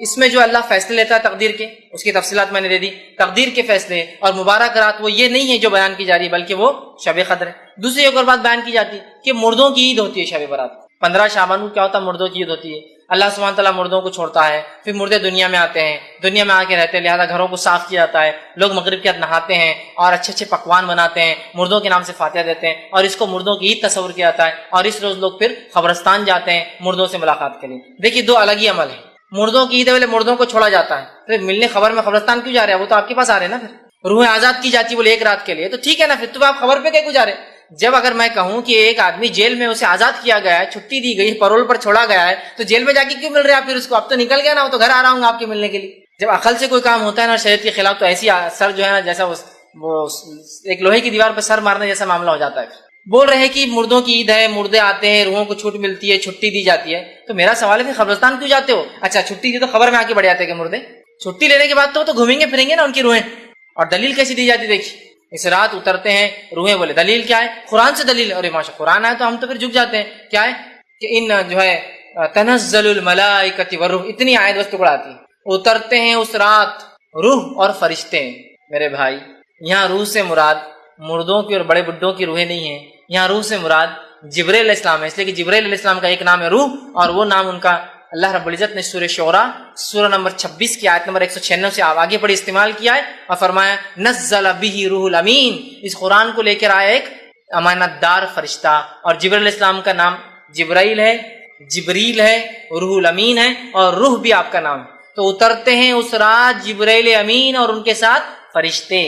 اس میں جو اللہ فیصلے لیتا ہے تقدیر کے، اس کی تفصیلات میں نے دے دی۔ تقدیر کے فیصلے اور مبارک رات وہ یہ نہیں ہے جو بیان کی جا رہی ہے، بلکہ وہ شب قدر ہے۔ دوسری ایک اور بات بیان کی جاتی ہے کہ مردوں کی عید ہوتی ہے شب برات، 15 شعبان کو کیا ہوتا ہے؟ مردوں کی عید ہوتی ہے. اللہ سبحانہ تعالیٰ مردوں کو چھوڑتا ہے، پھر مردے دنیا میں آتے ہیں، دنیا میں آ کے رہتے ہیں، لہٰذا گھروں کو صاف کیا جاتا ہے، لوگ مغرب کے بعد نہاتے ہیں اور اچھے اچھے پکوان بناتے ہیں، مردوں کے نام سے فاتحہ دیتے ہیں، اور اس کو مردوں کی عید تصور کیا جاتا ہے. اور اس روز لوگ پھر قبرستان جاتے ہیں مردوں سے ملاقات کے لیے. دیکھیے دو الگ ہی عمل ہیں. مردوں کی عید ہے، مردوں کو چھوڑا جاتا ہے، پھر ملنے خبر میں قبرستان کیوں جا رہے ہیں؟ وہ تو آپ کے پاس آ رہے ہیں نا. پھر روح آزاد کی جاتی بولے ایک رات کے لیے، تو ٹھیک ہے نا، پھر تو آپ خبر پہ کیوں جا رہے ہیں؟ جب اگر میں کہوں کہ ایک آدمی جیل میں اسے آزاد کیا گیا ہے، چھٹی دی گئی، پرول پر چھوڑا گیا ہے، تو جیل میں جا کے کیوں مل رہے ہیں آپ پھر اس کو؟ اب تو نکل گیا نا، وہ تو گھر آ رہا ہوں آپ کے ملنے کے لیے. جب عقل سے کوئی کام ہوتا ہے نا شریعت کے خلاف، تو ایسی سر جو ہے نا جیسا وہ ایک لوہے کی دیوار پہ سر مارنے جیسا معاملہ ہو جاتا ہے. بول رہے ہیں کہ مردوں کی عید ہے، مردے آتے ہیں، روحوں کو چھوٹ ملتی ہے، چھٹی دی جاتی ہے. تو میرا سوال ہے کہ قبرستان کیوں جاتے ہو؟ اچھا چھٹی دی تو خبر میں آ کے بڑھ جاتے ہیں کہ مردے چھٹی لینے کے بعد تو گھومیں گے پھریں گے نا ان کی روحیں. اور دلیل کیسی دی جاتی دیکھیے، اس رات اترتے ہیں روحیں، بولے دلیل کیا ہے؟ قرآن سے دلیل. اور ماشاء قرآن آئے تو ہم تو پھر جھک جاتے ہیں. کیا ہے کہ ان جو ہے تنزل الملائکۃ والروح، اتنی آیت بس ٹکڑا آتی ہے. اترتے ہیں اس رات روح اور فرشتے. میرے بھائی یہاں روح سے مراد مردوں کی اور بڑے بڈھوں کی روحیں نہیں ہیں، یہاں روح سے مراد جبرائیل علیہ السلام ہے، اس لیے کہ جبرائیل علیہ السلام کا ایک نام ہے روح، اور وہ نام ان کا اللہ رب العزت نے سورہ شعراء سورہ نمبر 26 کی آیت نمبر 196 سے آگے پڑھی استعمال کیا ہے، اور فرمایا نزل بہ روح الامین. اس قرآن کو لے کر آیا ایک امانت دار فرشتہ، اور جبرائیل علیہ السلام کا نام جبرائیل ہے، جبریل ہے، روح الامین ہے، اور روح بھی آپ کا نام ہے. تو اترتے ہیں اس رات جبرائیل امین اور ان کے ساتھ فرشتے،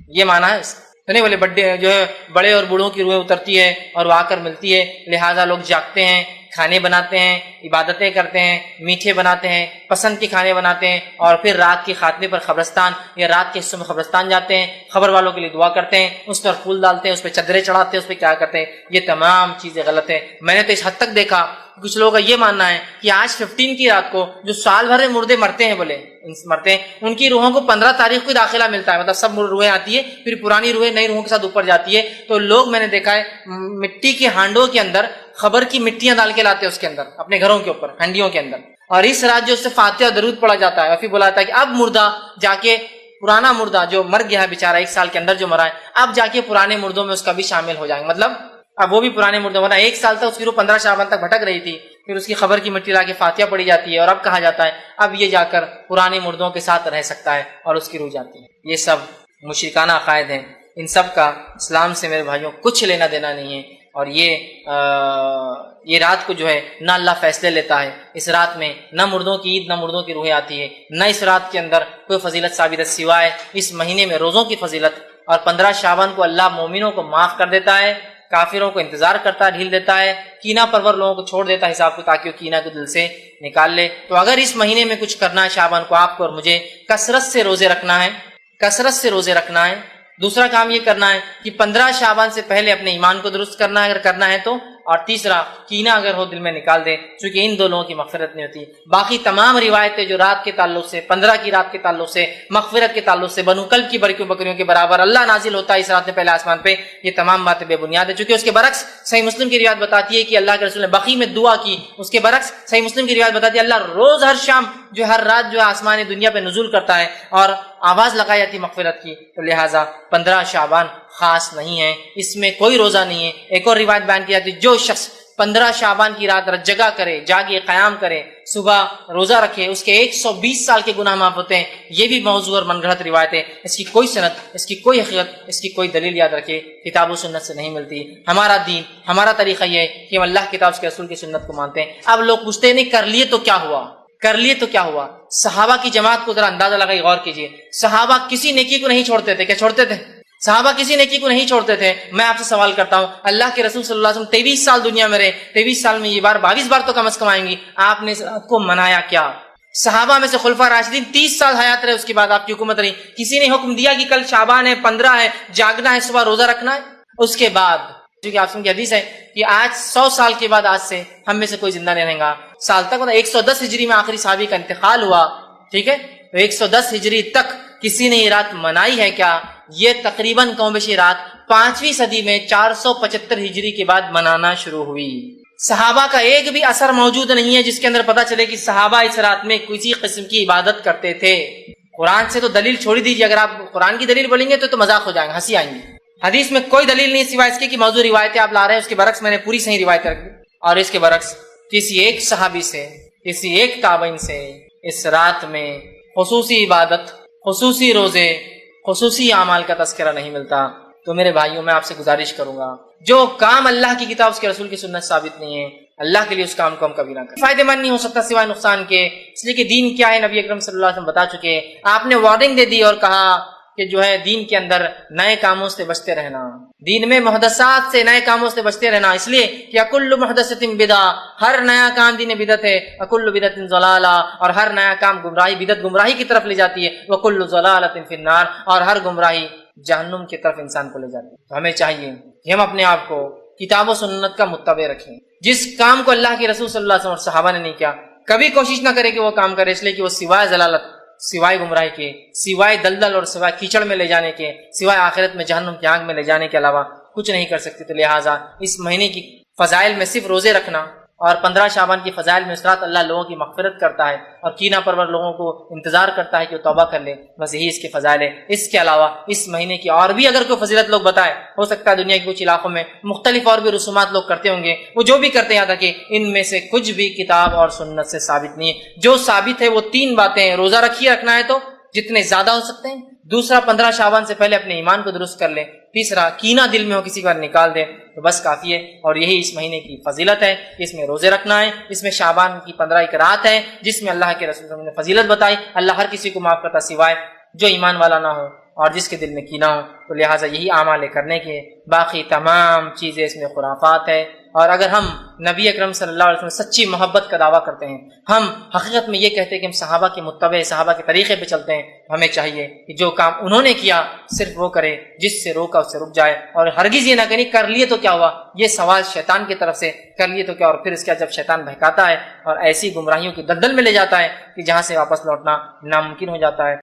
یہ معنی ہے. تو نہیں بولے بڑے جو ہے بڑے اور بوڑھوں کی روحیں اترتی ہے اور وہ آ کر ملتی ہے، لہٰذا لوگ جاگتے ہیں، کھانے بناتے ہیں، عبادتیں کرتے ہیں، میٹھے بناتے ہیں، پسند کے کھانے بناتے ہیں، اور پھر رات کے خاتمے پر قبرستان یا رات کے حصوں میں قبرستان جاتے ہیں، خبر والوں کے لیے دعا کرتے ہیں، اس پر پھول ڈالتے ہیں، اس پہ چادریں چڑھاتے ہیں، اس پہ کیا کرتے ہیں. یہ تمام چیزیں غلط ہیں. میں نے تو اس حد تک دیکھا کچھ لوگوں کا یہ ماننا ہے کہ آج 15 کی رات کو جو سال بھر میں مردے مرتے ہیں، بولے مرتے ہیں، ان کی روحوں کو 15 تاریخ کو داخلہ ملتا ہے، مطلب سب روحیں آتی ہے، پھر پرانی روحیں نئی روحوں کے ساتھ اوپر جاتی ہے. تو لوگ میں نے دیکھا ہے مٹی کے ہانڈوں کے اندر خبر کی مٹیاں ڈال کے لاتے ہیں اس کے اندر اپنے گھروں کے اوپر ہنڈیوں کے اندر، اور اس رات جو اس سے فاتحہ درود پڑا جاتا ہے، اور پھر بولا جاتا ہے کہ اب مردہ جا کے پرانا مردہ جو مر گیا ہے بیچارہ 1 سال کے اندر جو مرا ہے، اب جا کے پرانے مردوں میں اس کا بھی شامل ہو جائیں گے. مطلب اب وہ بھی پرانے مردوں، ورنہ 1 سال تک اس کی روح 15 شعبان تک بھٹک رہی تھی، پھر اس کی خبر کی مٹی لا کے فاتحہ پڑھی جاتی ہے، اور اب کہا جاتا ہے اب یہ جا کر پرانے مردوں کے ساتھ رہ سکتا ہے اور اس کی روح جاتی ہے. یہ سب مشرکانہ عقائد ہیں، ان سب کا اسلام سے میرے بھائیوں کچھ لینا دینا نہیں ہے. اور یہ رات کو جو ہے نہ اللہ فیصلے لیتا ہے، اس رات میں نہ مردوں کی عید نہ مردوں کی روحیں آتی ہے، نہ اس رات کے اندر کوئی فضیلت ثابت ہے سوائے اس مہینے میں روزوں کی فضیلت. اور 15 شعبان کو اللہ مومنوں کو معاف کر دیتا ہے، کافروں کو انتظار کرتا ہے، ڈھیل دیتا ہے، کینہ پرور لوگوں کو چھوڑ دیتا ہے حساب کو، تاکہ وہ کینہ کو دل سے نکال لے. تو اگر اس مہینے میں کچھ کرنا ہے شعبان کو آپ کو اور مجھے، کثرت سے روزے رکھنا ہے، کثرت سے روزے رکھنا ہے. دوسرا کام یہ کرنا ہے کہ 15 شعبان سے پہلے اپنے ایمان کو درست کرنا ہے اگر کرنا ہے تو، اور تیسرا کینہ اگر ہو دل میں نکال دے، چونکہ ان دو لوگوں کی مغفرت نہیں ہوتی. باقی تمام روایتیں جو رات کے تعلق سے، 15 کی رات کے تعلق سے، مغفرت کے تعلق سے، بنو کلب کی بکریوں کے برابر اللہ نازل ہوتا ہے اس رات میں پہلے آسمان پہ، یہ تمام باتیں بے بنیاد ہے. چونکہ اس کے برعکس صحیح مسلم کی روایت بتاتی ہے کہ اللہ کے رسول نے بقیع میں دعا کی، اس کے برعکس صحیح مسلم کی روایت بتاتی ہے اللہ روز ہر شام جو ہر رات جو آسمان دنیا پہ نزول کرتا ہے اور آواز لگائی جاتی مغفرت کی. تو لہٰذا 15 شعبان خاص نہیں ہے، اس میں کوئی روزہ نہیں ہے. ایک اور روایت بیان کی جاتی ہے جو شخص 15 شعبان کی رات جگہ کرے، جاگے، قیام کرے، صبح روزہ رکھے، اس کے 120 سال کے گناہ معاف ہوتے ہیں. یہ بھی موضوع اور من گھڑت روایت ہے، اس کی کوئی سند، اس کی کوئی حقیقت، اس کی کوئی دلیل یاد رکھے کتاب و سنت سے نہیں ملتی. ہمارا دین، ہمارا طریقہ یہ ہے کہ ہم اللہ کی کتاب اس کے رسول کی سنت کو مانتے ہیں. اب لوگ پوچھتے ہیں نہیں کر لیے تو کیا ہوا، کر لیے تو کیا ہوا. صحابہ کی جماعت کو ذرا اندازہ لگائی، غور کیجئے. صحابہ کسی نیکی کو نہیں چھوڑتے تھے. کیا چھوڑتے تھے؟ صحابہ کسی نیکی کو نہیں چھوڑتے تھے. میں آپ سے سوال کرتا ہوں، اللہ کے رسول صلی اللہ علیہ وسلم 23 سال دنیا میں رہے، 23 سال میں یہ بار 22 بار تو کم از کم آئیں گی، آپ نے اس رات کو منایا کیا؟ صحابہ میں سے خلفاء راشدین 30 سال حیات رہے، اس کے بعد آپ کی حکومت رہی، کسی نے حکم دیا کہ کل شعبان ہے، 15 ہے، جاگنا ہے، صبح روزہ رکھنا ہے؟ اس کے بعد کیونکہ آپ کی حدیث ہے کہ آج 100 سال کے بعد آج سے ہم میں سے کوئی زندہ نہیں رہے گا. سال تک 110 ہجری میں آخری صحابی کا انتقال ہوا، ٹھیک ہے، تو 110 ہجری تک کسی نے یہ رات منائی ہے کیا؟ یہ تقریباً کم بیش رات 5ویں صدی میں 475 ہجری کے بعد منانا شروع ہوئی. صحابہ کا ایک بھی اثر موجود نہیں ہے جس کے اندر پتہ چلے کہ صحابہ اس رات میں کسی قسم کی عبادت کرتے تھے. قرآن سے تو دلیل چھوڑی دیجیے، اگر آپ قرآن کی دلیل بولیں گے تو مذاق ہو جائیں گے، ہنسی آئیں گی. حدیث میں کوئی دلیل نہیں سوائے اس کی کہ موضوع روایتیں آپ لا رہے ہیں، اس کے برعکس میں نے پوری صحیح روایتیں رکھی. اور اس کے برعکس کسی ایک صحابی سے، کسی ایک تابعین سے اس رات میں خصوصی عبادت، خصوصی روزے، خصوصی اعمال کا تذکرہ نہیں ملتا۔ تو میرے بھائیوں، میں آپ سے گزارش کروں گا، جو کام اللہ کی کتاب اس کے رسول کی سنت ثابت نہیں ہے، اللہ کے لیے اس کام کو ہم کبھی نہ کریں۔ فائدہ مند نہیں ہو سکتا سوائے نقصان کے، اس لیے کہ دین کیا ہے نبی اکرم صلی اللہ علیہ وسلم بتا چکے۔ آپ نے وارننگ دے دی اور کہا کہ جو ہے دین کے اندر نئے کاموں سے بچتے رہنا، دین میں محدثات سے، نئے کاموں سے بچتے رہنا، اس لیے کہ کل محدثۃ بدعہ، ہر نیا کام دین بدعت ہے، وکل بدعت ضلالہ، اور ہر نیا کام گمراہی، بدعت گمراہی کی طرف لے جاتی ہے، وکل ضلالۃ فی النار، اور ہر گمراہی جہنم کی طرف انسان کو لے جاتی ہے۔ تو ہمیں چاہیے کہ ہم اپنے آپ کو کتاب و سنت کا متبع رکھیں، جس کام کو اللہ کے رسول صلی اللہ علیہ وسلم اور صحابہ نے نہیں کیا کبھی کوشش نہ کرے کہ وہ کام کرے، اس لیے کہ وہ سوائے ضلالت، سوائے گمراہی کے، سوائے دلدل اور سوائے کیچڑ میں لے جانے کے، سوائے آخرت میں جہنم کی آگ میں لے جانے کے علاوہ کچھ نہیں کر سکتے۔ تو لہٰذا اس مہینے کی فضائل میں صرف روزے رکھنا اور 15 شعبان کی فضائل میں اس رات اللہ لوگوں کی مغفرت کرتا ہے اور کینہ پرور لوگوں کو انتظار کرتا ہے کہ وہ توبہ کر لے، بس یہی اس کی فضائل ہے۔ اس کے علاوہ اس مہینے کی اور بھی اگر کوئی فضیلت لوگ بتائے، ہو سکتا ہے دنیا کے کچھ علاقوں میں مختلف اور بھی رسومات لوگ کرتے ہوں گے، وہ جو بھی کرتے ہیں، یاد رکھیں ان میں سے کچھ بھی کتاب اور سنت سے ثابت نہیں ہے۔ جو ثابت ہے وہ 3 باتیں ہیں، روزہ رکھیے، رکھنا ہے تو جتنے زیادہ ہو سکتے ہیں، دوسرا 15 شعبان سے پہلے اپنے ایمان کو درست کر لیں، تیسرا کینہ دل میں ہو کسی پر نکال دیں، تو بس کافی ہے۔ اور یہی اس مہینے کی فضیلت ہے کہ اس میں روزے رکھنا ہے، اس میں شعبان کی 15 ایک رات ہے جس میں اللہ کے رسول نے فضیلت بتائی۔ اللہ ہر کسی کو معاف کرتا سوائے جو ایمان والا نہ ہو اور جس کے دل میں کینہ ہو، تو لہٰذا یہی اعمال کرنے کے، باقی تمام چیزیں اس میں خرافات ہے۔ اور اگر ہم نبی اکرم صلی اللہ علیہ وسلم سچی محبت کا دعویٰ کرتے ہیں، ہم حقیقت میں یہ کہتے ہیں کہ ہم صحابہ کے متبع، صحابہ کے طریقے پہ چلتے ہیں، ہمیں چاہیے کہ جو کام انہوں نے کیا صرف وہ کرے، جس سے روکا اس سے رک جائے، اور ہرگز یہ نہ کریں کر لیے تو کیا ہوا، یہ سوال شیطان کی طرف سے، کر لیے تو کیا، اور پھر اس کے جب شیطان بہکاتا ہے اور ایسی گمراہیوں کی دلدل میں لے جاتا ہے کہ جہاں سے واپس لوٹنا ناممکن ہو جاتا ہے۔